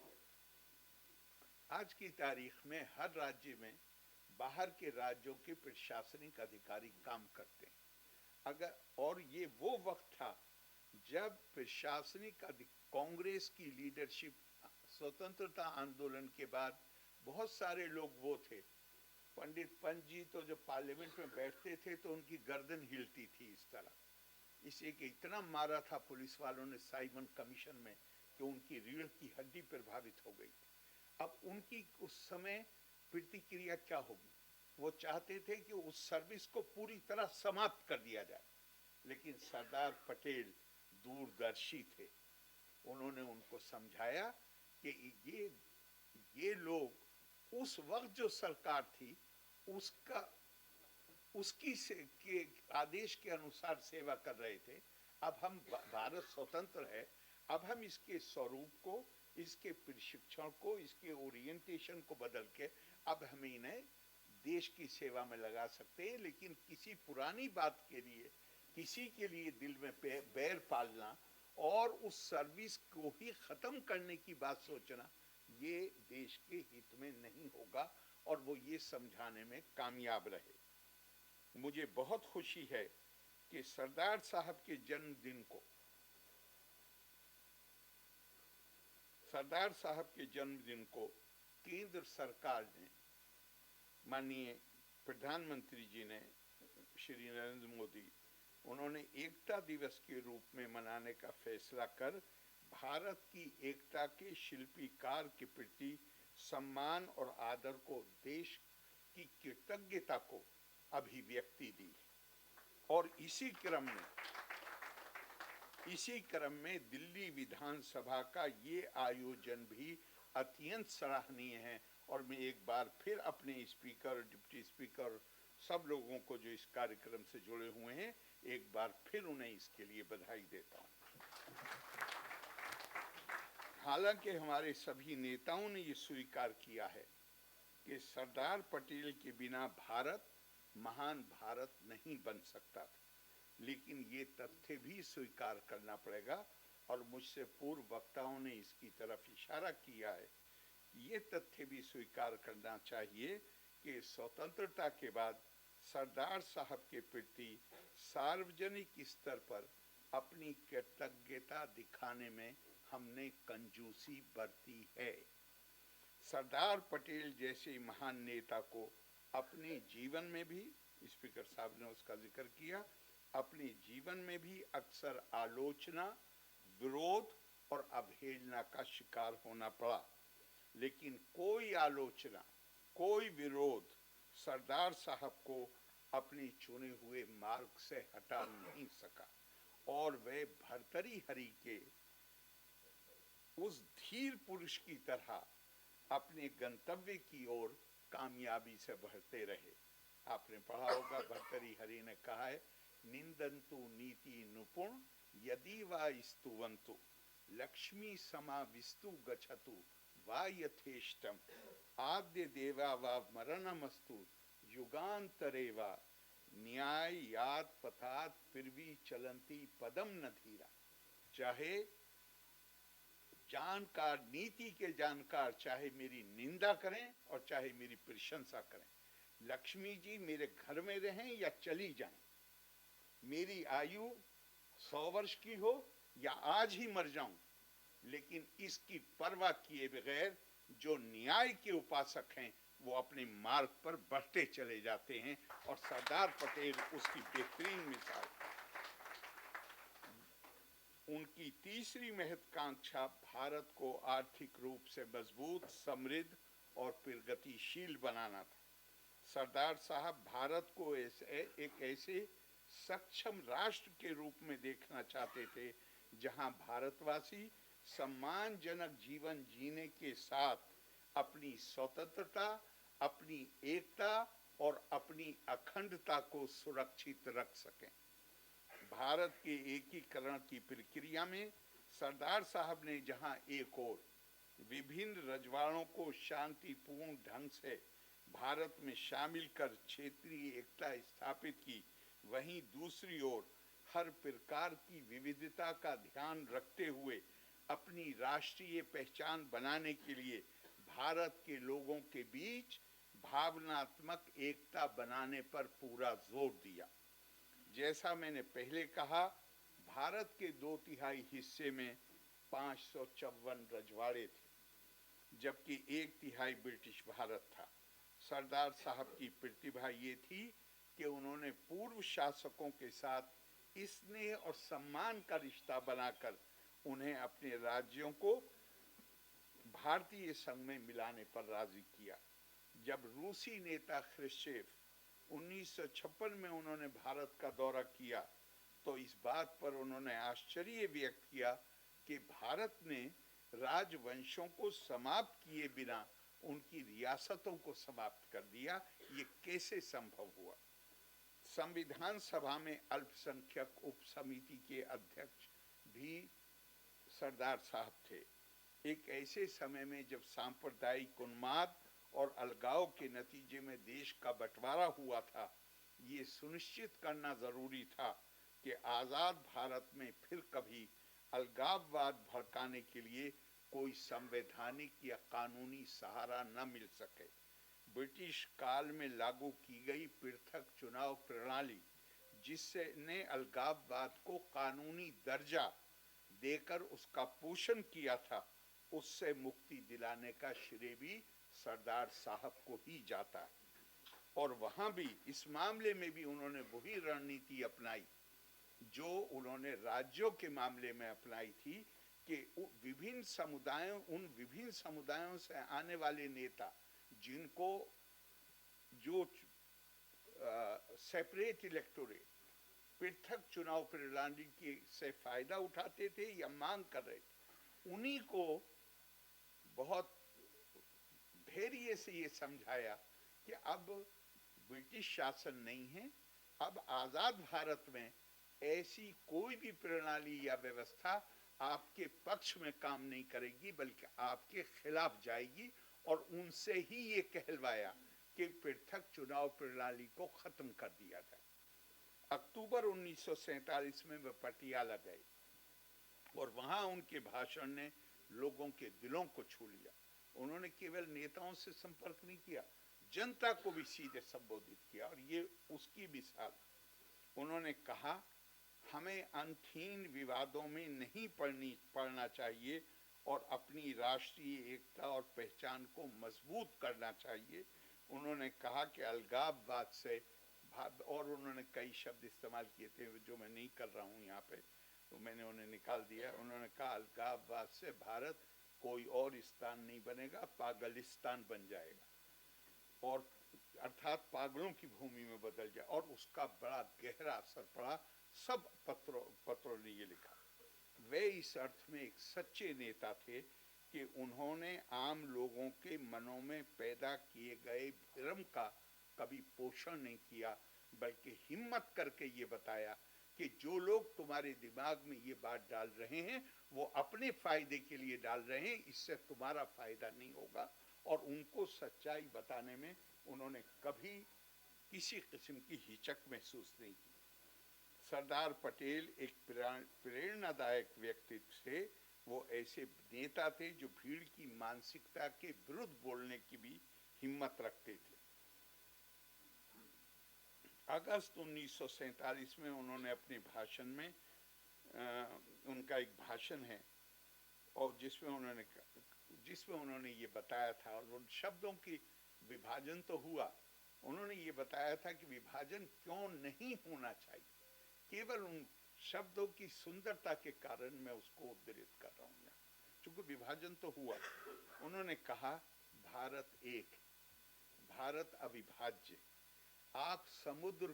आज की तारीख में हर राज्य में बाहर के राज्यों के प्रशासनिक अधिकारी काम करते हैं। और ये वो वक्त था जब प्रशासनिक कांग्रेस की लीडरशिप, स्वतंत्रता आंदोलन के बाद बहुत सारे लोग वो थे। पंडित पंत जी तो जब पार्लियामेंट में बैठते थे तो उनकी गर्दन हिलती थी इस तरह, इसे कि इतना मारा था पुलिस वालों ने साइमन कमीशन में कि उनकी रीढ़ की हड्डी प्रभावित हो गई। अब उनकी उस समय प्रतिक्रिया क्या होगी? वो चाहते थे कि उस सर्विस को पूरी तरह समाप्त कर दिया जाए, लेकिन सरदार पटेल दूरदर्शी थे। उन्होंने उनको समझाया कि ये लोग उस वक्त जो सरकार थी उसकी के आदेश के अनुसार सेवा कर रहे थे। अब हम भारत स्वतंत्र है, अब हम इसके स्वरूप को, इसके प्रशिक्षण को, इसके ओरिएंटेशन को बदल के अब हम इन्हें देश की सेवा में लगा सकते हैं। लेकिन किसी पुरानी बात के लिए, किसी के लिए दिल में बैर पालना और उस सर्विस को ही खत्म करने की बात सोचना, ये देश के हित में नहीं होगा और वो ये समझाने में कामयाब रहे। मुझे बहुत खुशी है कि सरदार साहब के जन्मदिन को, सरदार साहब के जन्मदिन को केंद्र सरकार ने, माननीय प्रधानमंत्री जी ने, श्री नरेंद्र मोदी, उन्होंने एकता दिवस के रूप में मनाने का फैसला कर भारत की एकता के शिल्पीकार के प्रति सम्मान और आदर को, देश की कृतज्ञता को अभिव्यक्ति दी। और इसी क्रम में दिल्ली विधानसभा का ये आयोजन भी अत्यंत सराहनीय है। और मैं एक बार फिर अपने स्पीकर, डिप्टी स्पीकर, सब लोगों को जो इस कार्यक्रम से जुड़े हुए हैं, एक बार फिर उन्हें इसके लिए बधाई देता हूं। हालांकि हमारे सभी नेताओं ने ये स्वीकार किया है कि सरदार पटेल के बिना भारत महान भारत नहीं बन सकता था, लेकिन ये तथ्य भी स्वीकार करना पड़ेगा और मुझसे पूर्व वक्ताओं ने इसकी तरफ इशारा किया है। ये तथ्य भी स्वीकार करना चाहिए कि स्वतंत्रता के बाद सरदार साहब के प्रति सार्वजनिक स्तर पर अपनी कृतज्ञता दिखाने में हमने कंजूसी बरती है। सरदार पटेल जैसे महान नेता को अपने जीवन में भी, स्पीकर साहब ने उसका जिक्र किया, अपने जीवन में भी अक्सर आलोचना, विरोध और अवहेलना का शिकार होना पड़ा। लेकिन कोई आलोचना, कोई विरोध सरदार साहब को अपने चुने हुए मार्ग से हटा नहीं सका और वे भर्तरी हरि के उस धीर पुरुष की तरह अपने गंतव्य की ओर कामयाबी से बढ़ते रहे। आपने पढ़ा होगा, भर्तरी हरि ने कहा है, निंदन्तु नीति नुपुण यदि वा स्तुवन्तु लक्ष्मी समाविस्तु गच्छतु वा यथेष्टम आद्य देवा वा मरणमस्तु युगांतरे वा न्याय याद पथात फिरवी चलंती पदम न धीरा। चाहे जानकार, नीति के जानकार चाहे मेरी निंदा करें और चाहे मेरी प्रशंसा करें, लक्ष्मी जी मेरे घर में रहें या चली जाएं, मेरी आयु 100 वर्ष की हो या आज ही मर जाऊं, लेकिन इसकी परवाह किए बगैर जो न्याय के उपासक हैं वो अपने मार्ग पर बढ़ते चले जाते हैं और सरदार पटेल उसकी बेहतरीन मिसाल। उनकी तीसरी महत्वाकांक्षा भारत को आर्थिक रूप से मजबूत, समृद्ध और प्रगतिशील बनाना था। सरदार साहब भारत को एक ऐसे सक्षम राष्ट्र के रूप में देखना चाहते थे जहां भारतवासी सम्मानजनक जीवन जीने के साथ अपनी स्वतंत्रता, अपनी एकता और अपनी अखंडता को सुरक्षित रख सकें। भारत के एकीकरण की प्रक्रिया में सरदार साहब ने जहां एक ओर विभिन्न रजवाड़ों को शांतिपूर्ण ढंग से भारत में शामिल कर क्षेत्रीय एकता स्थापित की, वहीं दूसरी ओर हर प्रकार की विविधता का ध्यान रखते हुए अपनी राष्ट्रीय पहचान बनाने के लिए भारत के लोगों के बीच भावनात्मक एकता बनाने पर पूरा जोर दिया। जैसा मैंने पहले कहा, भारत के 2/3 हिस्से में 554 रजवाड़े थे, जबकि 1/3 ब्रिटिश भारत था। सरदार साहब की प्रतिभा ये थी कि उन्होंने पूर्व शासकों के साथ स्नेह और सम्मान का रिश्ता बनाकर उन्हें अपने राज्यों को भारतीय संघ में मिलाने पर राजी किया। जब रूसी नेता ख्रुश्चेव 1956 में उन्होंने भारत का दौरा किया तो इस बात पर उन्होंने आश्चर्य व्यक्त किया कि भारत ने राजवंशों को समाप्त किए बिना उनकी रियासतों को समाप्त कर दिया, ये कैसे संभव हुआ। संविधान सभा में अल्पसंख्यक उप समिति के अध्यक्ष भी सरदार साहब थे। एक ऐसे समय में जब सांप्रदायिक उन्माद और अलगाव के नतीजे में देश का बंटवारा हुआ था, ये सुनिश्चित करना जरूरी था कि आजाद भारत में फिर कभी अलगाववाद भड़काने के लिए कोई संवैधानिक या कानूनी सहारा न मिल सके। ब्रिटिश काल में लागू की गई पृथक चुनाव प्रणाली, जिससे ने अलगाववाद को कानूनी दर्जा देकर उसका पोषण किया था, उससे मुक्ति दिलाने का श्रेय भी सरदार साहब को ही जाता है। और वहां भी इस मामले में भी उन्होंने वही रणनीति अपनाई जो उन्होंने राज्यों के मामले में अपनाई थी कि उन विभिन्न समुदायों से आने वाले नेता जिनको जो सेपरेट इलेक्टोरेट पृथक चुनाव प्रणाली की से फायदा उठाते थे या मांग कर रहे थे, उन्हीं को बहुत धैर्य से ये समझाया कि अब ब्रिटिश शासन नहीं है, अब आजाद भारत में ऐसी कोई भी प्रणाली या व्यवस्था आपके पक्ष में काम नहीं करेगी बल्कि आपके खिलाफ जाएगी। और उनसे ही ये कहलवाया कि पृथक चुनाव प्रणाली को खत्म कर दिया जाए। अक्टूबर 1947 में वे पटियाला गए और वहां उनके भाषण ने लोगों के दिलों को छू लिया। उन्होंने केवल नेताओं से संपर्क नहीं किया, जनता को भी सीधे संबोधित किया और ये उसकी मिसाल। उन्होंने कहा, हमें अनथीन विवादों में नहीं पड़ना चाहिए और अपनी राष्ट्रीय एकता और पहचान को मजबूत करना चाहिए। उन्होंने कहा कि अलगाववाद से, और उन्होंने कई शब्द इस्तेमाल किए थे जो मैं नहीं कर रहा हूँ यहाँ पे, तो मैंने उन्हें निकाल दिया। उन्होंने कहा अलगाववाद से भारत कोई और स्थान नहीं बनेगा, पागलिस्तान बन जाएगा, और अर्थात पागलों की भूमि में बदल जाए। और उसका बड़ा गहरा असर पड़ा। सब पत्रों ने ये लिखा। वे इस अर्थ में एक सच्चे नेता थे कि उन्होंने आम लोगों के मनों में पैदा किए गए भ्रम का कभी पोषण नहीं किया, बल्कि हिम्मत करके ये बताया कि जो लोग तुम्हारे दिमाग में ये बात डाल रहे हैं वो अपने फायदे के लिए डाल रहे हैं, इससे तुम्हारा फायदा नहीं होगा। और उनको सच्चाई बताने में उन्होंने कभी किसी किस्म की हिचक महसूस नहीं की। सरदार पटेल एक प्रेरणादायक व्यक्तित्व थे। वो ऐसे नेता थे जो भीड़ की मानसिकता के विरुद्ध बोलने की भी हिम्मत रखते थे। अगस्त 1947 में उन्होंने अपने भाषण में उनका एक भाषण है और जिसमें उन्होंने ये बताया था, और उन शब्दों की विभाजन तो हुआ, उन्होंने ये बताया था कि विभाजन क्यों नहीं होना चाहिए। केवल उन शब्दों की सुंदरता के कारण मैं उसको उद्धृत कर रहा हूँ, क्योंकि विभाजन तो हुआ। उन्होंने कहा, भारत एक, भारत अविभाज्य। आप समुद्र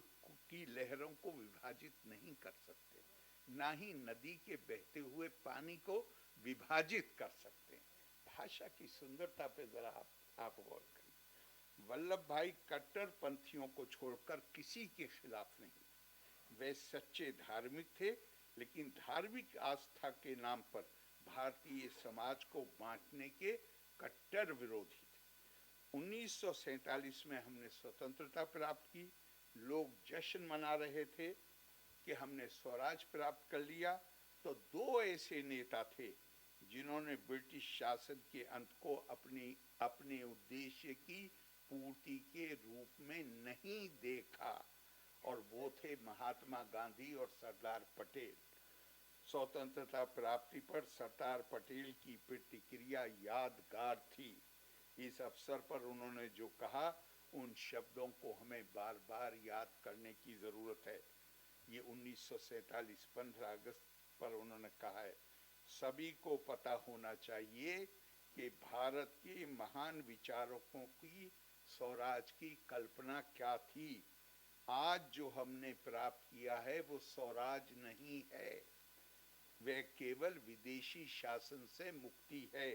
की लहरों को विभाजित नहीं कर सकते, ना ही नदी के बहते हुए पानी को विभाजित कर सकते। भाषा की सुंदरता पे जरा आप गौर करें। वल्लभ भाई कट्टरपंथियों को छोड़कर किसी के खिलाफ नहीं। वे सच्चे धार्मिक थे, लेकिन धार्मिक आस्था के नाम पर भारतीय समाज को बांटने के कट्टर विरोधी थे। 1947 में हमने स्वतंत्रता प्राप्त की। लोग जश्न मना रहे थे कि हमने स्वराज प्राप्त कर लिया। तो दो ऐसे नेता थे जिन्होंने ब्रिटिश शासन के अंत को अपने उद्देश्य की पूर्ति के रूप में नहीं देखा, और वो थे महात्मा गांधी और सरदार पटेल। स्वतंत्रता प्राप्ति पर सरदार पटेल की प्रतिक्रिया यादगार थी। इस अवसर पर उन्होंने जो कहा, उन शब्दों को हमें बार बार याद करने की जरूरत है। ये 1947 15 अगस्त पर उन्होंने कहा है, सभी को पता होना चाहिए कि भारत के महान विचारकों की स्वराज की कल्पना क्या थी। आज जो हमने प्राप्त किया है वो स्वराज नहीं है, वह केवल विदेशी शासन से मुक्ति है।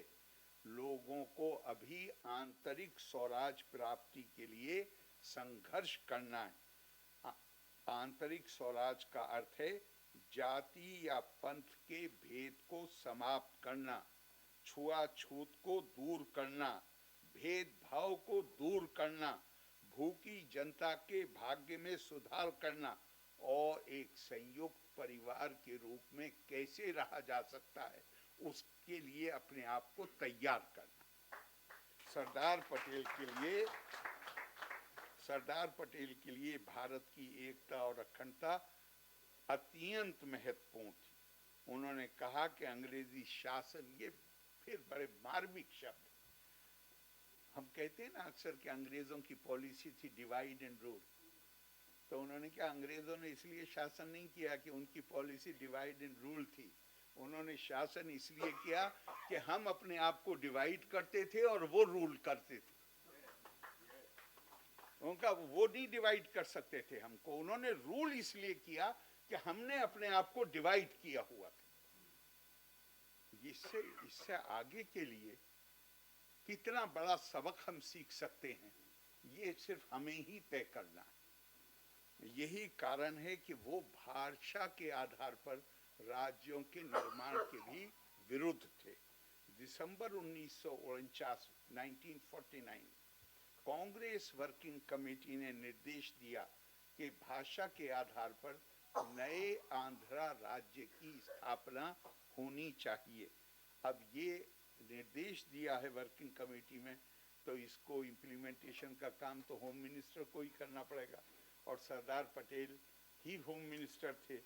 लोगों को अभी आंतरिक स्वराज प्राप्ति के लिए संघर्ष करना है। आंतरिक स्वराज का अर्थ है जाति या पंथ के भेद को समाप्त करना, छुआछूत को दूर करना, भेदभाव को दूर करना, भूखी जनता के भाग्य में सुधार करना और एक संयुक्त परिवार के रूप में कैसे रहा जा सकता है, उसके लिए अपने आप को तैयार करना। सरदार पटेल के लिए भारत की एकता और अखंडता अत्यंत महत्वपूर्ण थी। उन्होंने कहा कि अंग्रेजी शासन, ये फिर बड़े मार्मिक शब्द, हम कहते हैं ना अक्सर कि अंग्रेजों की पॉलिसी थी डिवाइड एंड रूल, तो उन्होंने क्या, अंग्रेजों ने इसलिए शासन नहीं किया कि उनकी पॉलिसी डिवाइड एंड रूल थी। उन्होंने शासन इसलिए किया कि हम अपने आप को डिवाइड करते थे और वो रूल करते थे। उनका वो नहीं डिवाइड कर सकते थे हमको, उन्होंने रूल इसलिए किया कि हमने अपने आप को डिवाइड किया हुआ था। इससे आगे के लिए कितना बड़ा सबक हम सीख सकते हैं, ये सिर्फ हमें ही तय करना है। यही कारण है कि वो भाषा के आधार पर राज्यों के निर्माण के भी विरुद्ध थे। दिसंबर 1949 कांग्रेस वर्किंग कमेटी ने निर्देश दिया कि भाषा के आधार पर नए आंध्रा राज्य की स्थापना होनी चाहिए। अब ये निर्देश दिया है वर्किंग कमेटी में, तो इसको इम्प्लीमेंटेशन का काम तो होम मिनिस्टर को ही करना पड़ेगा, और सरदार पटेल ही होम मिनिस्टर थे।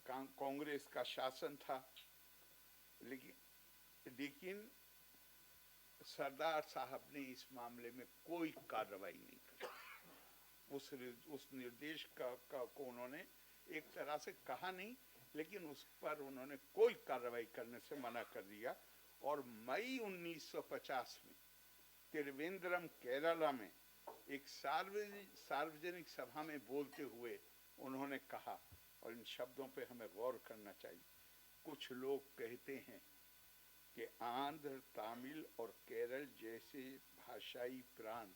कांग्रेस का शासन था, लेकिन सरदार साहब ने इस मामले में कोई कार्रवाई नहीं की। उस निर्देश को उन्होंने एक तरह से कहा नहीं, लेकिन उस पर उन्होंने कोई कार्रवाई करने से मना कर दिया। और मई 1950 में त्रिवेंद्रम केरला में एक सार्वजनिक सभा में बोलते हुए उन्होंने कहा, और इन शब्दों पे हमें गौर करना चाहिए, कुछ लोग कहते हैं कि आंध्र, तमिल और केरल जैसे भाषाई प्रांत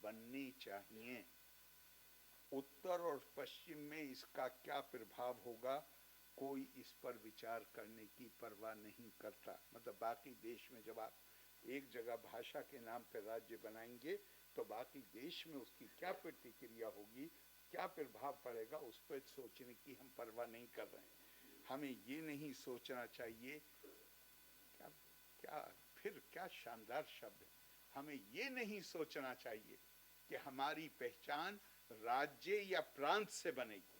बनने चाहिए। उत्तर और पश्चिम में इसका क्या प्रभाव होगा, कोई इस पर विचार करने की परवाह नहीं करता। मतलब बाकी देश में जब आप एक जगह भाषा के नाम पर राज्य बनाएंगे तो बाकी देश में उसकी क्या प्रतिक्रिया होगी, क्या प्रभाव पड़ेगा, उस पर सोचने की हम परवाह नहीं कर रहे हैं। हमें ये नहीं सोचना चाहिए, क्या शानदार शब्द है, हमें ये नहीं सोचना चाहिए कि हमारी पहचान राज्य या प्रांत से बनेगी।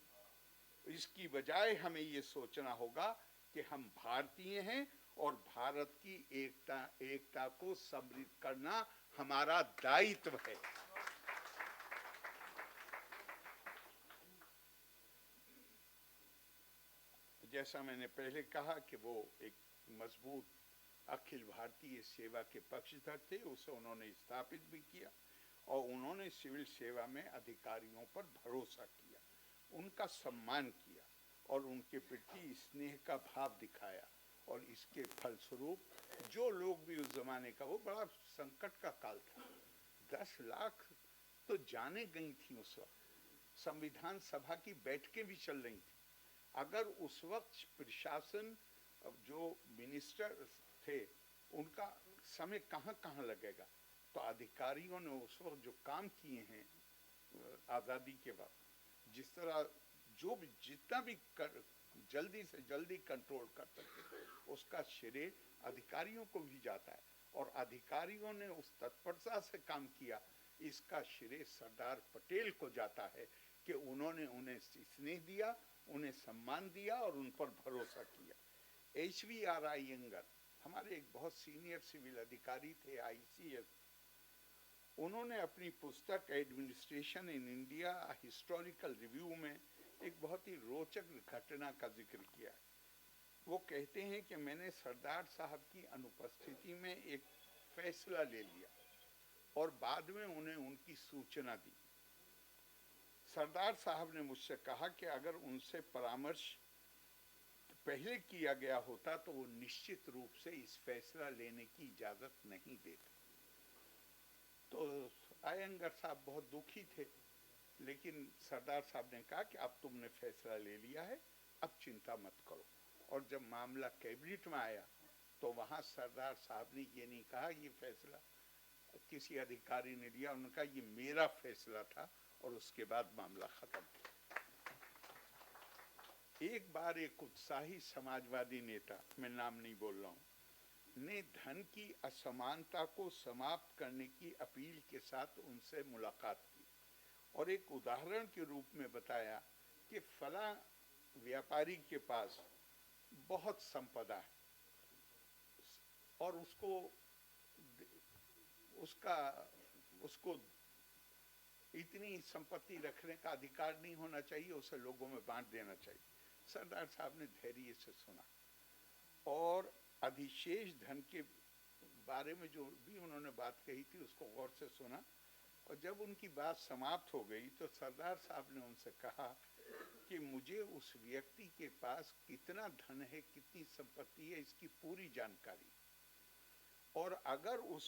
इसकी बजाय हमें ये सोचना होगा कि हम भारतीय हैं और भारत की एकता को समृद्ध करना हमारा दायित्व है। जैसा मैंने पहले कहा कि वो एक मजबूत अखिल भारतीय सेवा के पक्षधर थे, उसे उन्होंने स्थापित भी किया और उन्होंने सिविल सेवा में अधिकारियों पर भरोसा किया, उनका सम्मान किया और उनके प्रति स्नेह का भाव दिखाया। और इसके फलस्वरूप जो लोग भी उस जमाने का, वो बड़ा संकट का काल था, 10 लाख तो जाने गई थी उस वक्त, संविधान सभा की बैठकें भी चल रही थी। अगर उस वक्त प्रशासन, जो मिनिस्टर थे, उनका समय कहाँ लगेगा, तो अधिकारियों ने उस वक्त जो काम किए हैं आज़ादी के वक्त, जिस तरह जितना भी जल्दी से जल्दी कंट्रोल कर सकते, उसका श्रेय अधिकारियों को भी जाता है। और अधिकारियों ने उस तत्परता से काम किया, इसका श्रेय सरदार पटेल को जाता है कि उन्होंने उन्हें स्नेह दिया, उन्हें सम्मान दिया और उन पर भरोसा किया। HVR अयंगर हमारे एक बहुत सीनियर सिविल अधिकारी थे, ICS। उन्होंने अपनी पुस्तक administration in India historical review में एक बहुत ही रोचक घटना का जिक्र किया है। वो कहते हैं कि मैंने सरदार साहब की अनुपस्थिति में एक फैसला ले लिया और बाद में उन्हें उनकी सूचना दी। सरदार साहब ने मुझसे कहा कि अगर उनसे परामर्श पहले किया गया होता तो वो निश्चित रूप से इस फैसला लेने की इजाजत नहीं देते। तो अयंगर साहब बहुत दुखी थे। लेकिन सरदार साहब ने कहा कि अब तुमने फैसला ले लिया है, अब चिंता मत करो। और जब मामला कैबिनेट में आया तो वहाँ सरदार साहब ने ये नहीं कहा ये फैसला किसी अधिकारी ने लिया, उन्होंने कहा ये मेरा फैसला था, और उसके बाद मामला खत्म। एक बार एक उत्साही समाजवादी नेता, मैं नाम नहीं बोल रहा हूँ, ने धन की असमानता को समाप्त करने की अपील के साथ उनसे मुलाकात की और एक उदाहरण के रूप में बताया कि फला व्यापारी के पास बहुत संपदा है और उसको इतनी संपत्ति रखने का अधिकार नहीं होना चाहिए, उसे लोगों में बांट देना चाहिए। सरदार साहब ने धैर्य से सुना और अधिशेष धन के बारे में जो भी उन्होंने बात कही थी उसको गौर से सुना, और जब उनकी बात समाप्त हो गई तो सरदार साहब ने उनसे कहा कि मुझे उस व्यक्ति के पास कितना धन है, कितनी संपत्ति है, इसकी पूरी जानकारी, और अगर उस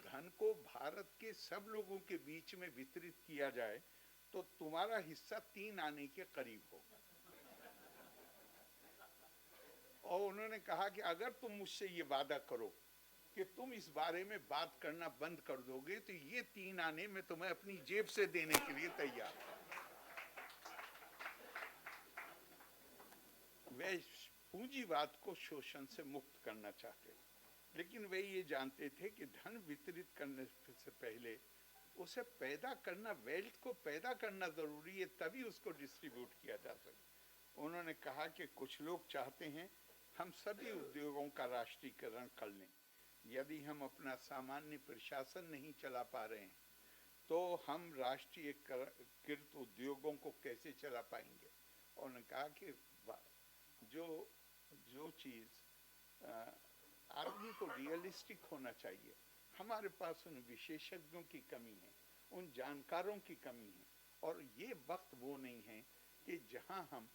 धन को भारत के सब लोगों के बीच में वितरित किया जाए तो तुम्हारा हिस्सा 3 आने के करीब होगा। और उन्होंने कहा कि अगर तुम मुझसे ये वादा करो कि तुम इस बारे में बात करना बंद कर दोगे तो ये 3 आने मैं तुम्हें अपनी जेब से देने के लिए तैयार हूं। वे पूंजीवाद को शोषण से मुक्त करना चाहते, लेकिन वे ये जानते थे कि धन वितरित करने से पहले उसे पैदा करना, वेल्थ को पैदा करना जरूरी है, तभी उसको डिस्ट्रीब्यूट किया जा सके। उन्होंने कहा कि कुछ लोग चाहते हैं हम सभी उद्योगों का राष्ट्रीयकरण कर लें। यदि हम अपना सामान्य प्रशासन नहीं चला पा रहे हैं तो हम राष्ट्रीयकृत उद्योगों को कैसे चला पाएंगे। उन्होंने कहा कि जो चीज़ आदमी को रियलिस्टिक होना चाहिए, हमारे पास उन विशेषज्ञों की कमी है, उन जानकारों की कमी है, और ये वक्त वो नहीं है कि जहां हम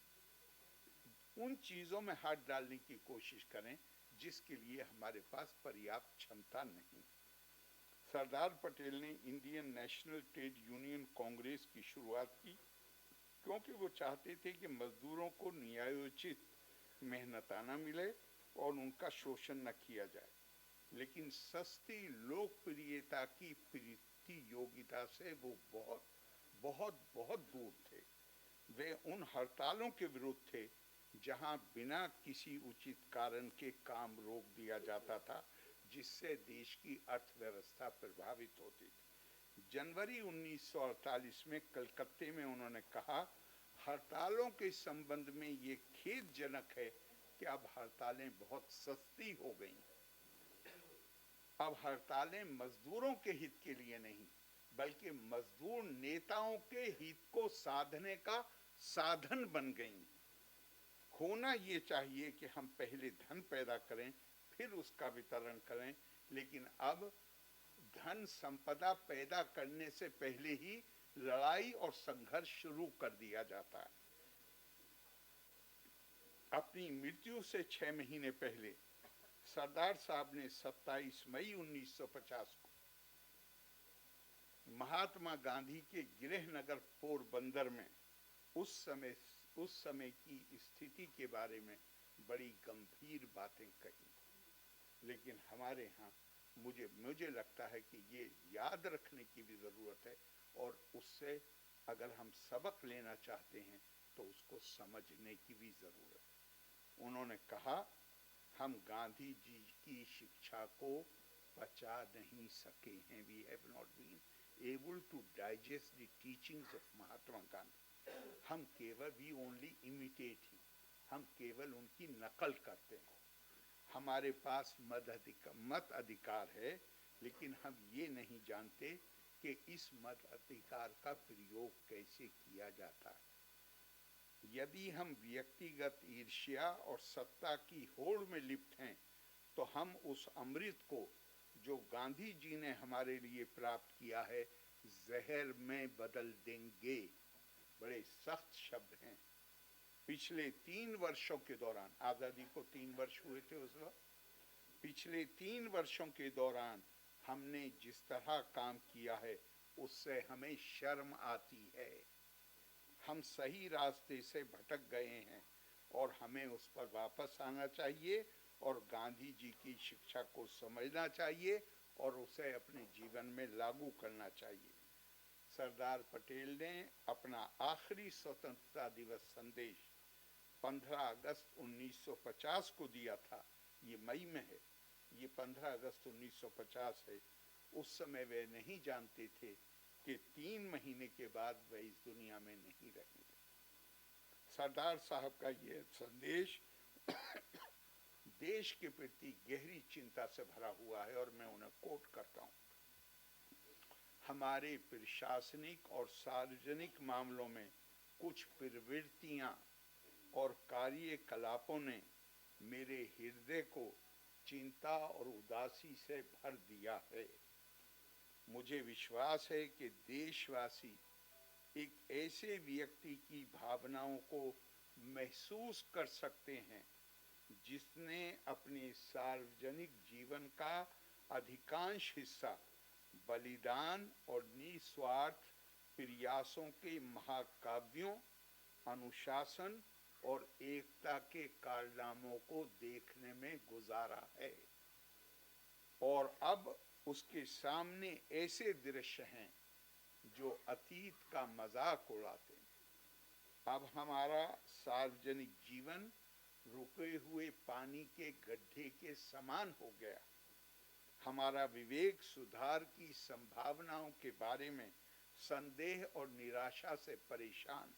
उन चीज़ों में हाथ डालने की कोशिश करें जिसके लिए हमारे पास पर्याप्त क्षमता नहीं। सरदार पटेल ने Indian national trade union Congress की शुरुआत की क्योंकि वो चाहते थे कि मजदूरों को न्यायोचित मेहनताना मिले और उनका शोषण न किया जाए, लेकिन सस्ती लोकप्रियता की प्रीति योग्यता से वो बहुत बहुत बहुत दूर थे। वे उन हड़तालों के विरुद्ध थे जहां बिना किसी उचित कारण के काम रोक दिया जाता था, जिससे देश की अर्थव्यवस्था प्रभावित होती थी। जनवरी 1948 में कलकत्ते में उन्होंने कहा, हड़तालों के संबंध में ये खेदजनक है कि अब हड़तालें बहुत सस्ती हो गई। अब हड़तालें मजदूरों के हित के लिए नहीं बल्कि मजदूर नेताओं के हित को साधने का साधन बन गई। होना ये चाहिए कि हम पहले धन पैदा करें फिर उसका वितरण करें, लेकिन अब धन संपदा पैदा करने से पहले ही लड़ाई और संघर्ष शुरू कर दिया जाता है। अपनी मृत्यु से 6 महीने पहले सरदार साहब ने 27 मई 1950 को महात्मा गांधी के गृह नगर पोरबंदर में उस समय की स्थिति के बारे में बड़ी गंभीर बातें कही। लेकिन हमारे यहाँ मुझे लगता है कि ये याद रखने की भी ज़रूरत है, और उससे अगर हम सबक लेना चाहते हैं तो उसको समझने की भी ज़रूरत है। उन्होंने कहा, हम गांधी जी की शिक्षा को पचा नहीं सके हैं। We have not been able to digest the teachings of Mahatma Gandhi. हम केवल we only imitate him, हम केवल उनकी नकल करते हैं। हमारे पास मत अधिकार है, लेकिन हम ये नहीं जानते कि इस मत अधिकार का प्रयोग कैसे किया जाता है। यदि हम व्यक्तिगत ईर्ष्या और सत्ता की होड़ में लिप्त हैं तो हम उस अमृत को जो गांधी जी ने हमारे लिए प्राप्त किया है जहर में बदल देंगे। बड़े सख्त शब्द हैं। पिछले 3 वर्षों के दौरान, आज़ादी को 3 वर्ष हुए थे उस वक्त, पिछले 3 वर्षों के दौरान हमने जिस तरह काम किया है उससे हमें शर्म आती है। हम सही रास्ते से भटक गए हैं और हमें उस पर वापस आना चाहिए और गांधी जी की शिक्षा को समझना चाहिए और उसे अपने जीवन में लागू करना चाहिए। सरदार पटेल ने अपना आखिरी स्वतंत्रता दिवस संदेश 15 अगस्त 1950 को दिया था। ये मई में है, ये 15 अगस्त 1950 है। उस समय वे नहीं जानते थे कि 3 महीने के बाद वे इस दुनिया में नहीं रहेंगे। सरदार साहब का ये संदेश देश के प्रति गहरी चिंता से भरा हुआ है और मैं उन्हें कोट करता हूँ। हमारे प्रशासनिक और सार्वजनिक मामलों में कुछ प्रवृत्तियां और कार्यकलापों ने मेरे हृदय को चिंता और उदासी से भर दिया है। मुझे विश्वास है कि देशवासी एक ऐसे व्यक्ति की भावनाओं को महसूस कर सकते हैं जिसने अपने सार्वजनिक जीवन का अधिकांश हिस्सा बलिदान और निस्वार्थ प्रयासों के महाकाव्यों, अनुशासन और एकता के कारनामों को देखने में गुजारा है। और अब उसके सामने ऐसे दृश्य हैं जो अतीत का मजाक उड़ाते हैं। अब हमारा सार्वजनिक जीवन रुके हुए पानी के गड्ढे के समान हो गया। हमारा विवेक सुधार की संभावनाओं के बारे में संदेह और निराशा से परेशान।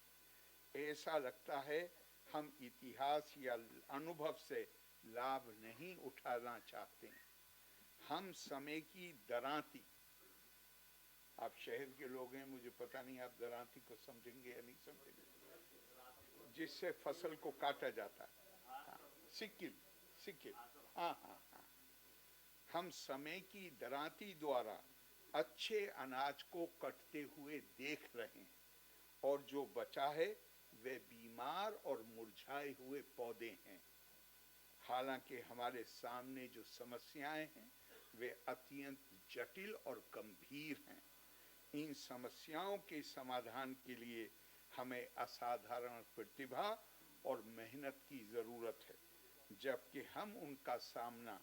ऐसा लगता है हम इतिहास या अनुभव से लाभ नहीं उठाना चाहते। हम समय की दरांती, आप शहर के लोग हैं, मुझे पता नहीं आप दरांती को समझेंगे या नहीं समझेंगे, जिससे फसल को काटा जाता है। सिक्किल, हाँ हाँ हाँ। हम समय की दरांती द्वारा अच्छे अनाज को कटते हुए देख रहे हैं और जो बचा है वे बीमार और मुरझाए हुए पौधे हैं। हालांकि हमारे सामने जो समस्याएं हैं वे अत्यंत जटिल और गंभीर हैं। इन समस्याओं के समाधान के लिए हमें असाधारण प्रतिभा और मेहनत की जरूरत है, जबकि हम उनका सामना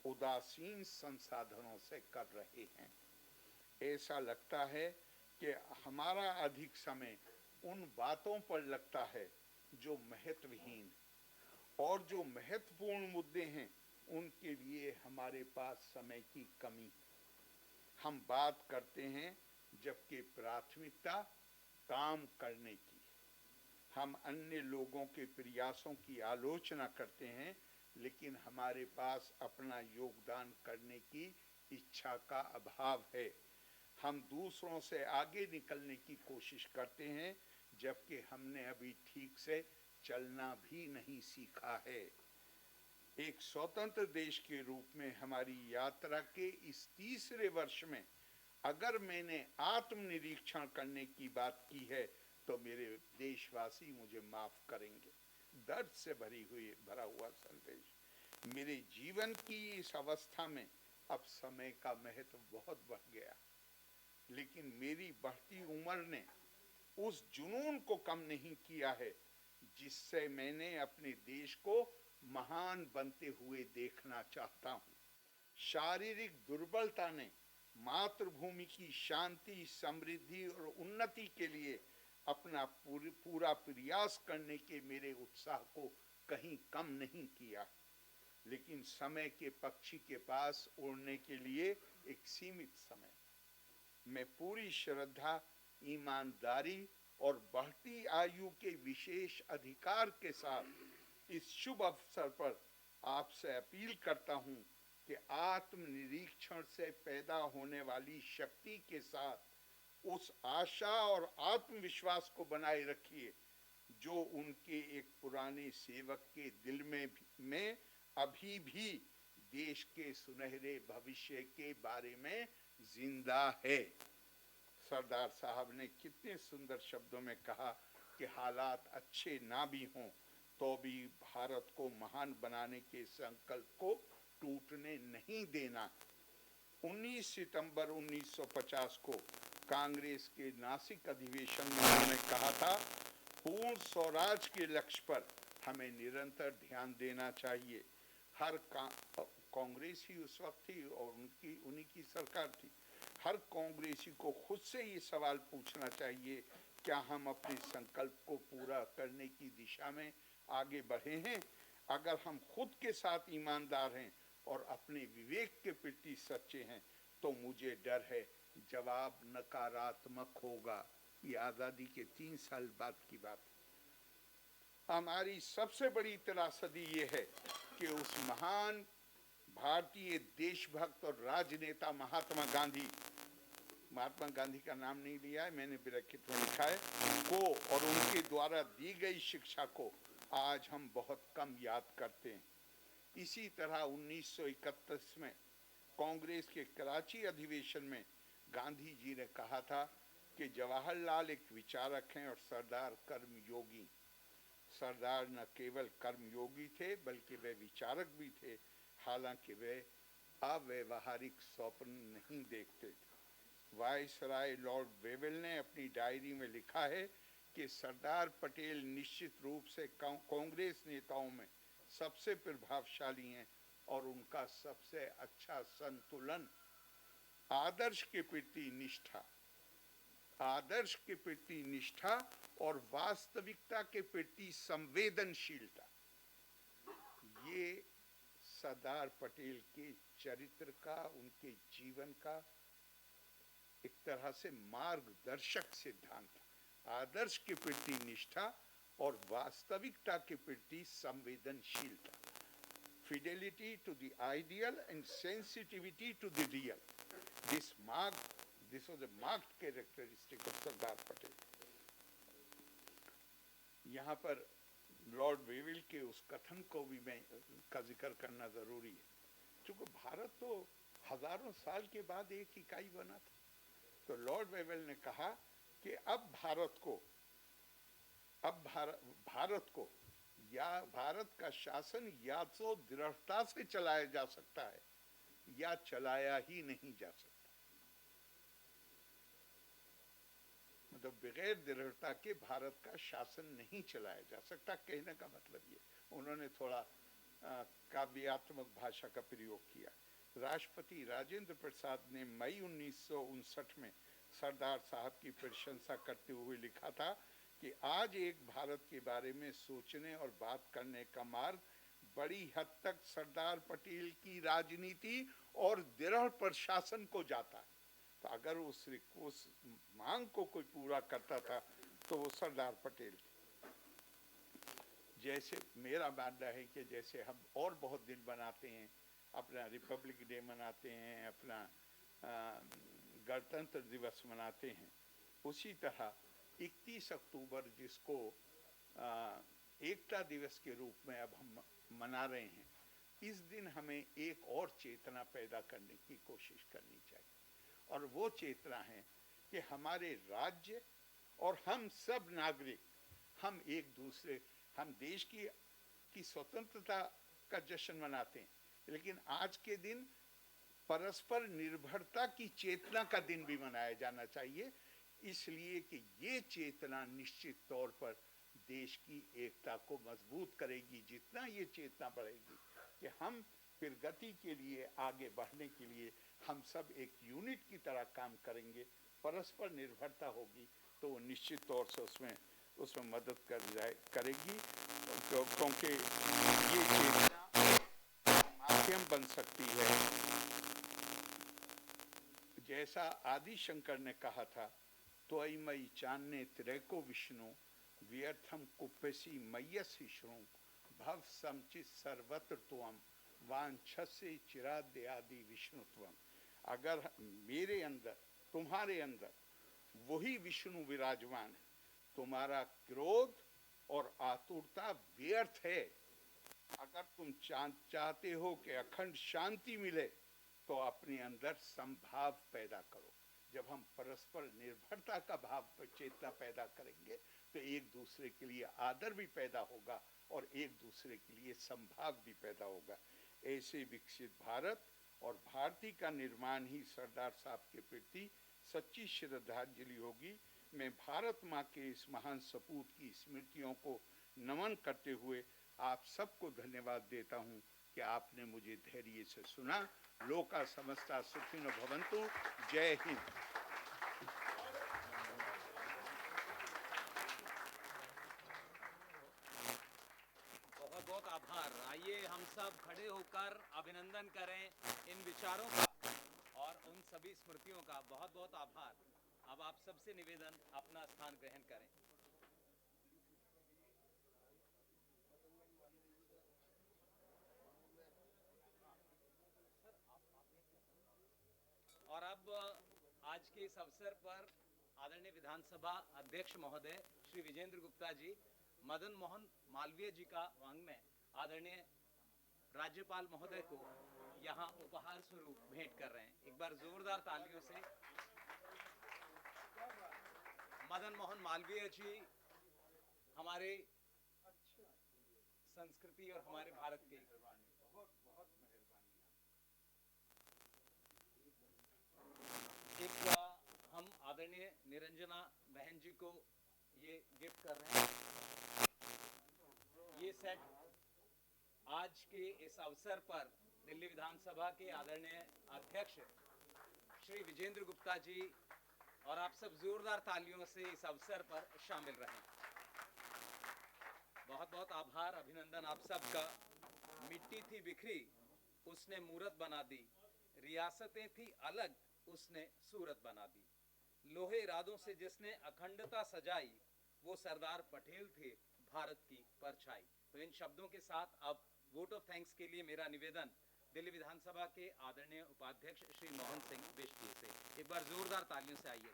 उदासीन संसाधनों से कर रहे हैं। ऐसा लगता है कि हमारा अधिक समय उन बातों पर लगता है जो महत्वहीन और जो महत्वपूर्ण मुद्दे हैं उनके लिए हमारे पास समय की कमी। हम बात करते हैं जबकि प्राथमिकता काम करने की। हम अन्य लोगों के प्रयासों की आलोचना करते हैं, लेकिन हमारे पास अपना योगदान करने की इच्छा का अभाव है। हम दूसरों से आगे निकलने की कोशिश करते हैं, जबकि हमने अभी ठीक से चलना भी नहीं सीखा है। एक स्वतंत्र देश के रूप में हमारी यात्रा के इस तीसरे वर्ष में अगर मैंने आत्मनिरीक्षण करने की बात की है तो मेरे देशवासी मुझे माफ करेंगे। दर्द से भरा हुआ संदेश। मेरे जीवन की इस अवस्था में अब समय का महत्व बहुत बढ़ गया, लेकिन मेरी बढ़ती उम्र ने उस जुनून को कम नहीं किया है जिससे मैंने अपने देश को महान बनते हुए देखना चाहता हूँ। शारीरिक दुर्बलता ने मातृभूमि की शांति, समृद्धि और उन्नति के लिए अपना पूरा प्रयास करने के मेरे उत्साह को कहीं कम नहीं किया। लेकिन समय के पक्षी के पास उड़ने के लिए एक सीमित समय। मैं पूरी श्रद्धा, ईमानदारी और बढ़ती आयु के विशेष अधिकार के साथ इस शुभ अवसर पर आपसे अपील करता हूं कि आत्मनिरीक्षण से पैदा होने वाली शक्ति के साथ उस आशा और आत्मविश्वास को बनाए रखिए जो उनके एक पुराने सेवक के दिल में अभी भी देश के सुनहरे भविष्य के बारे में जिंदा है। सरदार साहब ने कितने सुंदर शब्दों में कहा कि हालात अच्छे ना भी हों तो भी भारत को महान बनाने के संकल्प को टूटने नहीं देना। 19 सितंबर 1950 को कांग्रेस के नासिक अधिवेशन में उन्होंने कहा था, पूर्ण स्वराज के लक्ष्य पर हमें निरंतर ध्यान देना चाहिए। हर कांग्रेस ही उस वक्त थी और उन्हीं की सरकार थी। हर कांग्रेसी को खुद से ये सवाल पूछना चाहिए, क्या हम अपने संकल्प को पूरा करने की दिशा में आगे बढ़े हैं? अगर हम खुद के साथ ईमानदार हैं और अपने विवेक के प्रति सच्चे हैं तो मुझे डर है जवाब नकारात्मक होगा। ये आज़ादी के 3 साल बाद की बात है। हमारी सबसे बड़ी त्रासदी ये है कि उस महान भारतीय देशभक्त और राजनेता महात्मा गांधी का नाम नहीं लिया है, मैंने ब्रैकेट में लिखा है, को और उनके द्वारा दी गई शिक्षा को आज हम बहुत कम याद करते हैं। इसी तरह 1931 में कांग्रेस के कराची अधिवेशन में गांधी जी ने कहा था कि जवाहरलाल एक विचारक हैं और सरदार कर्मयोगी। सरदार न केवल कर्मयोगी थे बल्कि वे विचारक भी थे, हालांकि वे अव्यवहारिक स्वप्न नहीं देखते थे। वायसराय लॉर्ड वेवेल ने अपनी डायरी में लिखा है कि सरदार पटेल निश्चित रूप से कांग्रेस नेताओं में सबसे प्रभावशाली हैं और उनका सबसे अच्छा संतुलन आदर्श के प्रति निष्ठा और वास्तविकता के प्रति संवेदनशीलता, ये सरदार पटेल के चरित्र का, उनके जीवन का एक तरह से मार्गदर्शक सिद्धांत था। आदर्श के प्रति निष्ठा और वास्तविकता के प्रति संवेदनशीलता, fidelity to the ideal and sensitivity to the real. This was a marked characteristic of Sardar Patel. यहाँ पर लॉर्ड वेवेल के उस कथन को भी का जिक्र करना जरूरी है, क्योंकि भारत तो हजारों साल के बाद एक इकाई बना था। तो लॉर्ड वेवेल ने कहा कि अब भारत का शासन या तो दृढ़ता से चलाया जा सकता है या चलाया ही नहीं जा सकता। मतलब बगैर दृढ़ता के भारत का शासन नहीं चलाया जा सकता, कहने का मतलब ये। उन्होंने थोड़ा काव्यात्मक भाषा का प्रयोग किया। राष्ट्रपति राजेंद्र प्रसाद ने मई 1959 में सरदार साहब की प्रशंसा करते हुए लिखा था कि आज एक भारत के बारे में सोचने और बात करने का मार्ग बड़ी हद तक सरदार पटेल की राजनीति और दृढ़ प्रशासन को जाता है। तो अगर उस मांग को कोई पूरा करता था तो वो सरदार पटेल थे। जैसे मेरा मानना है कि जैसे हम और बहुत दिन बनाते हैं, अपना रिपब्लिक डे मनाते हैं, अपना गणतंत्र दिवस मनाते हैं, उसी तरह 31 अक्टूबर जिसको एकता दिवस के रूप में अब हम मना रहे हैं, इस दिन हमें एक और चेतना पैदा करने की कोशिश करनी चाहिए। और वो चेतना है कि हमारे राज्य और हम सब नागरिक, हम एक दूसरे, हम देश की स्वतंत्रता का जश्न मनाते हैं, लेकिन आज के दिन परस्पर निर्भरता की चेतना का दिन भी मनाया जाना चाहिए, इसलिए कि ये चेतना निश्चित तौर पर देश की एकता को मजबूत करेगी। जितना ये चेतना बढ़ेगी कि हम प्रगति के लिए, आगे बढ़ने के लिए हम सब एक यूनिट की तरह काम करेंगे, परस्पर निर्भरता होगी, तो वो निश्चित तौर से उसमें मदद करेगी, क्योंकि ये चेतना माध्यम बन सकती है। जैसा आदि शंकर ने कहा था, त्वयि चान्ने त्रैको विष्णु व्यर्थम कुप्पसी मय्यसि शृणु भव समचित सर्वत्र त्वम वांछसे चिराद्यादि विष्णुत्वम। अगर मेरे अंदर, तुम्हारे अंदर वही विष्णु विराजमान है, तुम्हारा क्रोध और आतुरता व्यर्थ है। अगर तुम चाहते हो कि अखंड शांति मिले तो अपने अंदर संभाव पैदा करो। जब हम परस्पर निर्भरता का भाव, चेतना पैदा करेंगे तो एक दूसरे के लिए आदर भी पैदा होगा और एक दूसरे के लिए संभाव भी पैदा होगा। ऐसे विकसित भारत और भारती का निर्माण ही सरदार साहब के प्रति सच्ची श्रद्धांजलि होगी। मैं भारत माँ के इस महान सपूत की स्मृतियों को नमन करते हुए आप सबको धन्यवाद देता हूँ कि आपने मुझे धैर्य से सुना। लोका समस्ता सुखिनो भवन्तु। जय हिंद। बहुत बहुत आभार। आइए हम सब खड़े होकर अभिनंदन करें इन विचारों का और उन सभी स्मृतियों का। बहुत बहुत आभार। अब आप सबसे निवेदन अपना स्थान ग्रहण करें। और अब आज के इस अवसर पर आदरणीय विधानसभा अध्यक्ष महोदय श्री विजेंद्र गुप्ता जी मदन मोहन मालवीय जी का वाङ्मय आदरणीय राज्यपाल महोदय को यहाँ उपहार स्वरूप भेंट कर रहे हैं। एक बार जोरदार तालियों से मदन मोहन मालवीय जी हमारे संस्कृति और हमारे भारत के एक हम आदरणीय निरंजना बहन जी को ये गिफ्ट कर रहे हैं। ये सेट आज के इस अवसर पर दिल्ली विधानसभा के आदरणीय अध्यक्ष श्री विजेंद्र गुप्ता जी और आप सब जोरदार तालियों से इस अवसर पर शामिल रहें। बहुत बहुत आभार, अभिनंदन आप सबका। मिट्टी थी बिखरी, उसने मूरत बना दी। रियासतें थी अलग, उसने सूरत बना दी। लोहे इरादों से जिसने अखंडता सजाई, वो सरदार पटेल थे भारत की परछाई। तो इन शब्दों के साथ अब वोट ऑफ थैंक्स के लिए मेरा निवेदन दिल्ली विधानसभा के आदरणीय उपाध्यक्ष श्री मोहन सिंह बिष्ट से। एक बार जोरदार तालियों से आइएगा।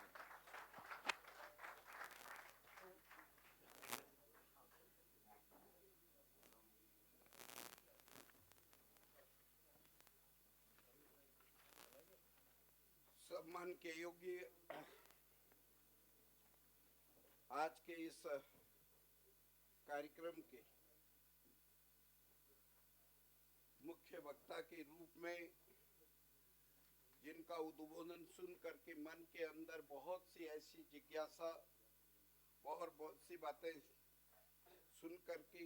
सम्मान के योग्य आज के इस कार्यक्रम के मुख्य वक्ता के रूप में जिनका उद्बोधन सुन करके मन के अंदर बहुत सी ऐसी जिज्ञासा और बहुत सी बातें सुन करके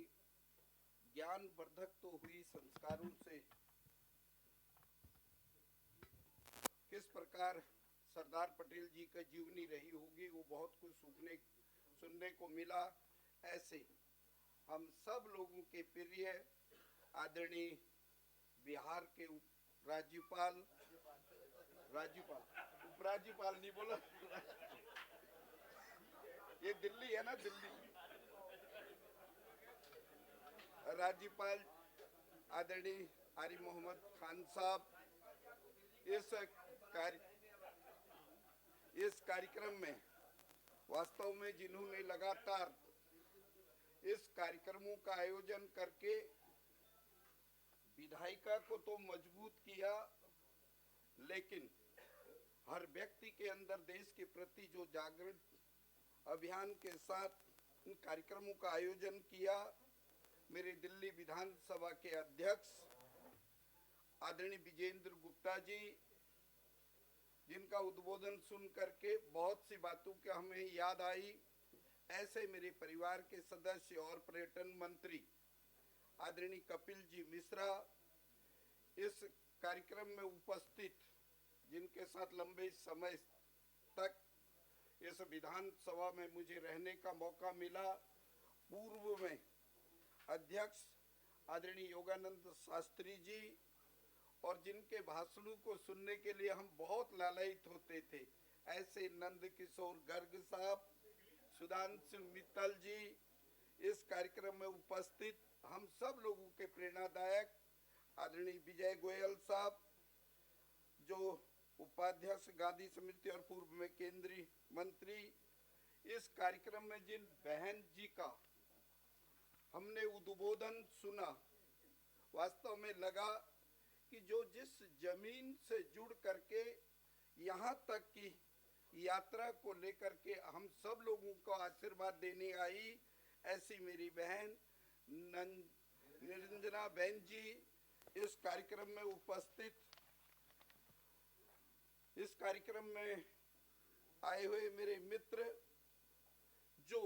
ज्ञान वर्धक तो हुई, संस्कारों से किस प्रकार सरदार पटेल जी का जीवनी रही होगी वो बहुत कुछ सुनने को मिला। ऐसे हम सब लोगों के प्रिय आदरणीय बिहार के उपराज्यपाल नहीं बोला ये दिल्ली है ना, दिल्ली राज्यपाल आदरणीय आरिफ मोहम्मद खान साहब इस कार्यक्रम में वास्तव में जिन्होंने लगातार इस कार्यक्रमों का आयोजन करके विधायिका को तो मजबूत किया, लेकिन हर व्यक्ति के अंदर देश के प्रति जो जागरण अभियान के साथ इन कार्यक्रमों का आयोजन किया। मेरे दिल्ली विधानसभा के अध्यक्ष आदरणीय विजेंद्र गुप्ता जी, जिनका उद्बोधन सुन करके बहुत सी बातों की हमें याद आई। ऐसे मेरे परिवार के सदस्य और पर्यटन मंत्री आदरणीय कपिल जी मिश्रा, इस कार्यक्रम में उपस्थित जिनके साथ लंबे समय तक इस विधानसभा में मुझे रहने का मौका मिला, पूर्व में अध्यक्ष आदरणीय योगानंद शास्त्री जी, और जिनके भाषणों को सुनने के लिए हम बहुत लालायित होते थे, ऐसे नंद किशोर गर्ग साहब, सुधांशु मित्तल जी, इस कार्यक्रम में उपस्थित हम सब लोगों के प्रेरणादायक आदरणीय विजय गोयल साहब, जो उपाध्यक्ष गांधी समिति और पूर्व में केंद्रीय मंत्री। इस कार्यक्रम में जिन बहन जी का हमने उद्बोधन सुना, वास्तव में लगा कि जो जिस जमीन से जुड़ करके यहाँ तक की यात्रा को लेकर के हम सब लोगों को आशीर्वाद देने आई, ऐसी मेरी बहन निरंजना बहन जी इस कार्यक्रम में उपस्थित। इस कार्यक्रम में आए हुए मेरे मित्र जो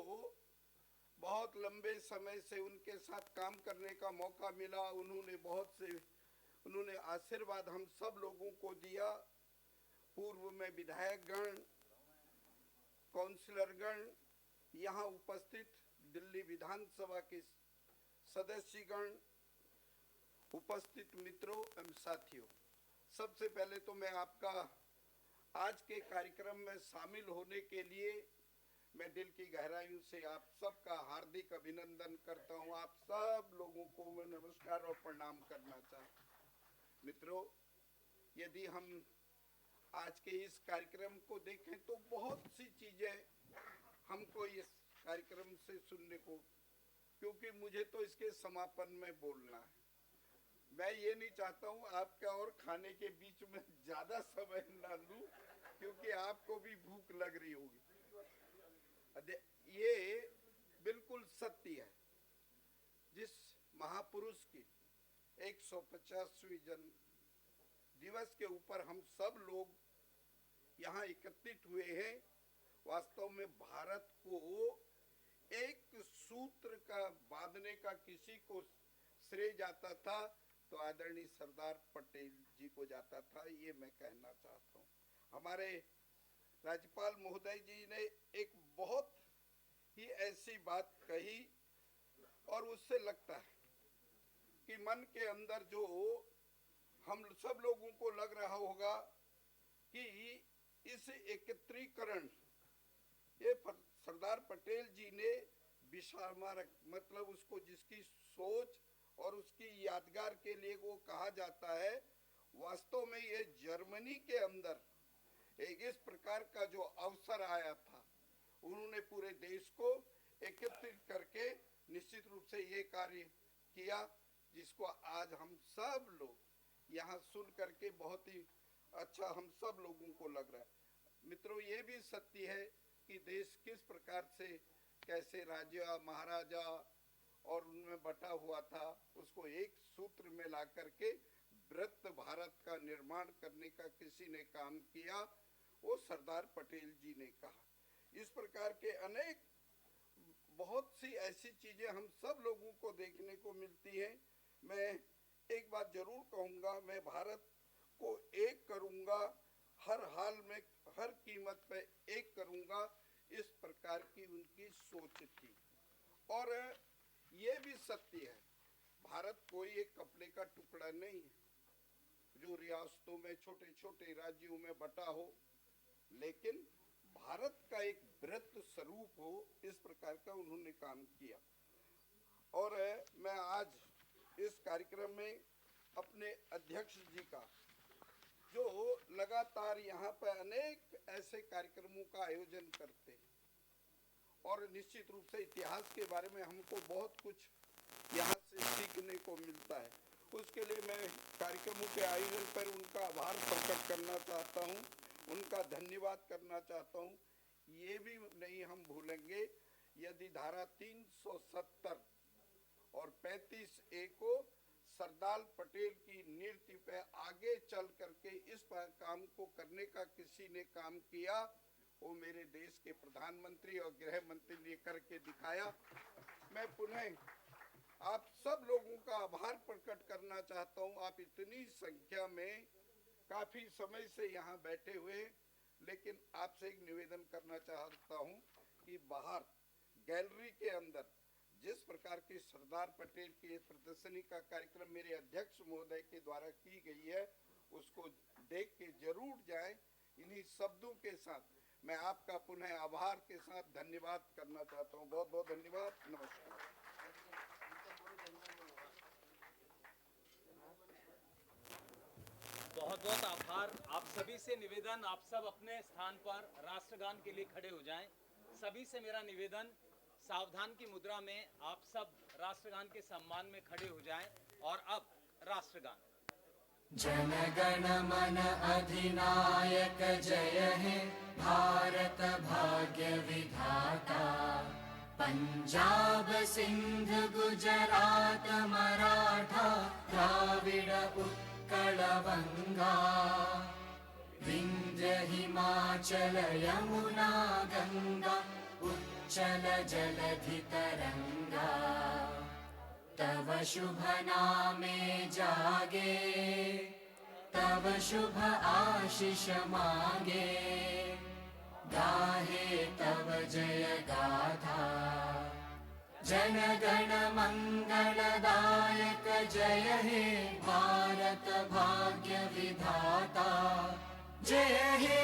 बहुत लंबे समय से उनके साथ काम करने का मौका मिला, उन्होंने आशीर्वाद हम सब लोगों को दिया। पूर्व में विधायक गण, काउंसिलर गण, यहाँ उपस्थित दिल्ली विधानसभा के सदस्यगण, उपस्थित मित्रों एवं साथियों, सबसे पहले तो मैं आपका आज के कार्यक्रम में शामिल होने के लिए मैं दिल की गहराइयों से आप सबका हार्दिक अभिनंदन करता हूं। आप सब लोगों को मैं नमस्कार और प्रणाम करना चाहता हूं। मित्रों, यदि हम आज के इस कार्यक्रम को देखें तो बहुत सी चीजें हमको इस कार्यक्रम से सुनने को, क्योंकि मुझे तो इसके समापन में बोलना है। मैं ये नहीं चाहता हूँ आपका और खाने के बीच में ज्यादा समय ना लूं, क्योंकि आपको भी भूख लग रही होगी। ये बिल्कुल सत्य है। जिस महापुरुष की 150वीं जन्म दिवस के ऊपर हम सब लोग यहाँ एकत्रित हुए हैं, वास्तव में भारत को एक सूत्र का बांधने का किसी को श्रेय जाता था तो आदरणीय सरदार पटेल जी को जाता था, ये मैं कहना चाहता हूँ। हमारे राज्यपाल महोदय जी ने एक बहुत ही ऐसी बात कही और उससे लगता है कि मन के अंदर जो हम सब लोगों को लग रहा होगा कि इस एकत्रीकरण ये सरदार पटेल जी ने विस्मारक, मतलब उसको जिसकी सोच और उसकी यादगार के लिए वो कहा जाता है, वास्तव में ये जर्मनी के अंदर एक इस प्रकार का जो अवसर आया था, उन्होंने पूरे देश को एकत्रित करके निश्चित रूप से ये कार्य किया, जिसको आज हम सब लोग यहाँ सुन करके बहुत ही अच्छा हम सब लोगों को लग रहा है। मित्रों, ये भी सत्य है कि देश किस प्रकार से कैसे राजा महाराजा और उनमें बटा हुआ था, उसको एक सूत्र में ला करके वृत्त भारत का निर्माण करने का किसी ने काम किया, वो सरदार पटेल जी ने कहा। इस प्रकार के अनेक बहुत सी ऐसी चीजें हम सब लोगों को देखने को मिलती हैं। मैं एक बात जरूर कहूंगा, मैं भारत को एक करूंगा, हर हाल में हर कीमत पे एक करूंगा, इस प्रकार की उनकी सोच थी। और ये भी सत्य है, भारत कोई एक कपड़े का टुकड़ा नहीं है जो रियासतों में छोटे छोटे राज्यों में बटा हो, लेकिन भारत का एक वृत्त स्वरूप हो, इस प्रकार का उन्होंने काम किया। और मैं आज इस कार्यक्रम में अपने अध्यक्ष जी का, जो लगातार यहाँ पर अनेक ऐसे कार्यक्रमों का आयोजन करते हैं और निश्चित रूप से इतिहास के बारे में हमको बहुत कुछ यहाँ से सीखने को मिलता है, उसके लिए मैं कार्यक्रमों के आयोजन पर उनका आभार प्रकट करना चाहता हूँ, उनका धन्यवाद करना चाहता हूँ। ये भी नहीं हम भूलेंगे, यदि धारा 370 और 35A को सरदार पटेल की नीति पे आगे चल करके इस काम को करने का किसी ने काम किया, वो मेरे देश के प्रधानमंत्री और गृह मंत्री ने करके दिखाया। मैं पुनः आप सब लोगों का आभार प्रकट करना चाहता हूँ। आप इतनी संख्या में काफी समय से यहाँ बैठे हुए, लेकिन आपसे एक निवेदन करना चाहता हूँ कि बाहर गैलरी के अंदर जिस प्रकार की सरदार पटेल की प्रदर्शनी का कार्यक्रम मेरे अध्यक्ष महोदय के द्वारा की गई है, उसको देख के जरूर जाएं। इन्हीं शब्दों के साथ मैं आपका पुनः आभार के साथ धन्यवाद करना चाहता हूँ। बहुत बहुत धन्यवाद। नमस्कार। बहुत बहुत आभार। आप सभी से निवेदन, आप सब अपने स्थान पर राष्ट्रगान के लिए खड़े हो जाएं। सभी से मेरा निवेदन, सावधान की मुद्रा में आप सब राष्ट्रगान के सम्मान में खड़े हो जाएं। और अब राष्ट्रगान। जन गण मन अधिनायक जय हे भारत भाग्य विधाता, पंजाब सिंध गुजरात मराठा द्राविड़ उत्कल बंगा, विंध्य हिमाचल यमुना गंगा उच्चल जलधि तरंगा तव शुभ नामे जागे तव शुभ आशीष मांगे गाहे तव जय गाथा जन गण मंगलदायक जय हे भारत भाग्य विधाता जय हे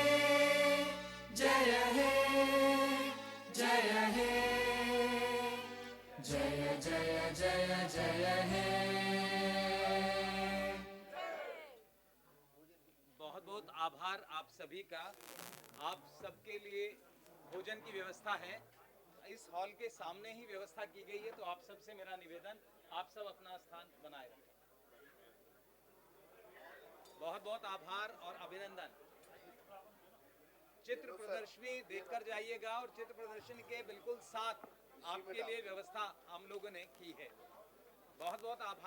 जय हे जय हे जय जय जय जय हे। बहुत बहुत आभार आप सभी का। आप सबके लिए भोजन की व्यवस्था है, इस हॉल के सामने ही व्यवस्था की गई है, तो आप सबसे मेरा निवेदन, आप सब अपना स्थान बनाए रखें। बहुत बहुत आभार और अभिनंदन। चित्र प्रदर्शनी देखकर जाइएगा और चित्र प्रदर्शनी के बिल्कुल साथ आपके लिए व्यवस्था हम लोगों ने की है। बहुत बहुत आभार।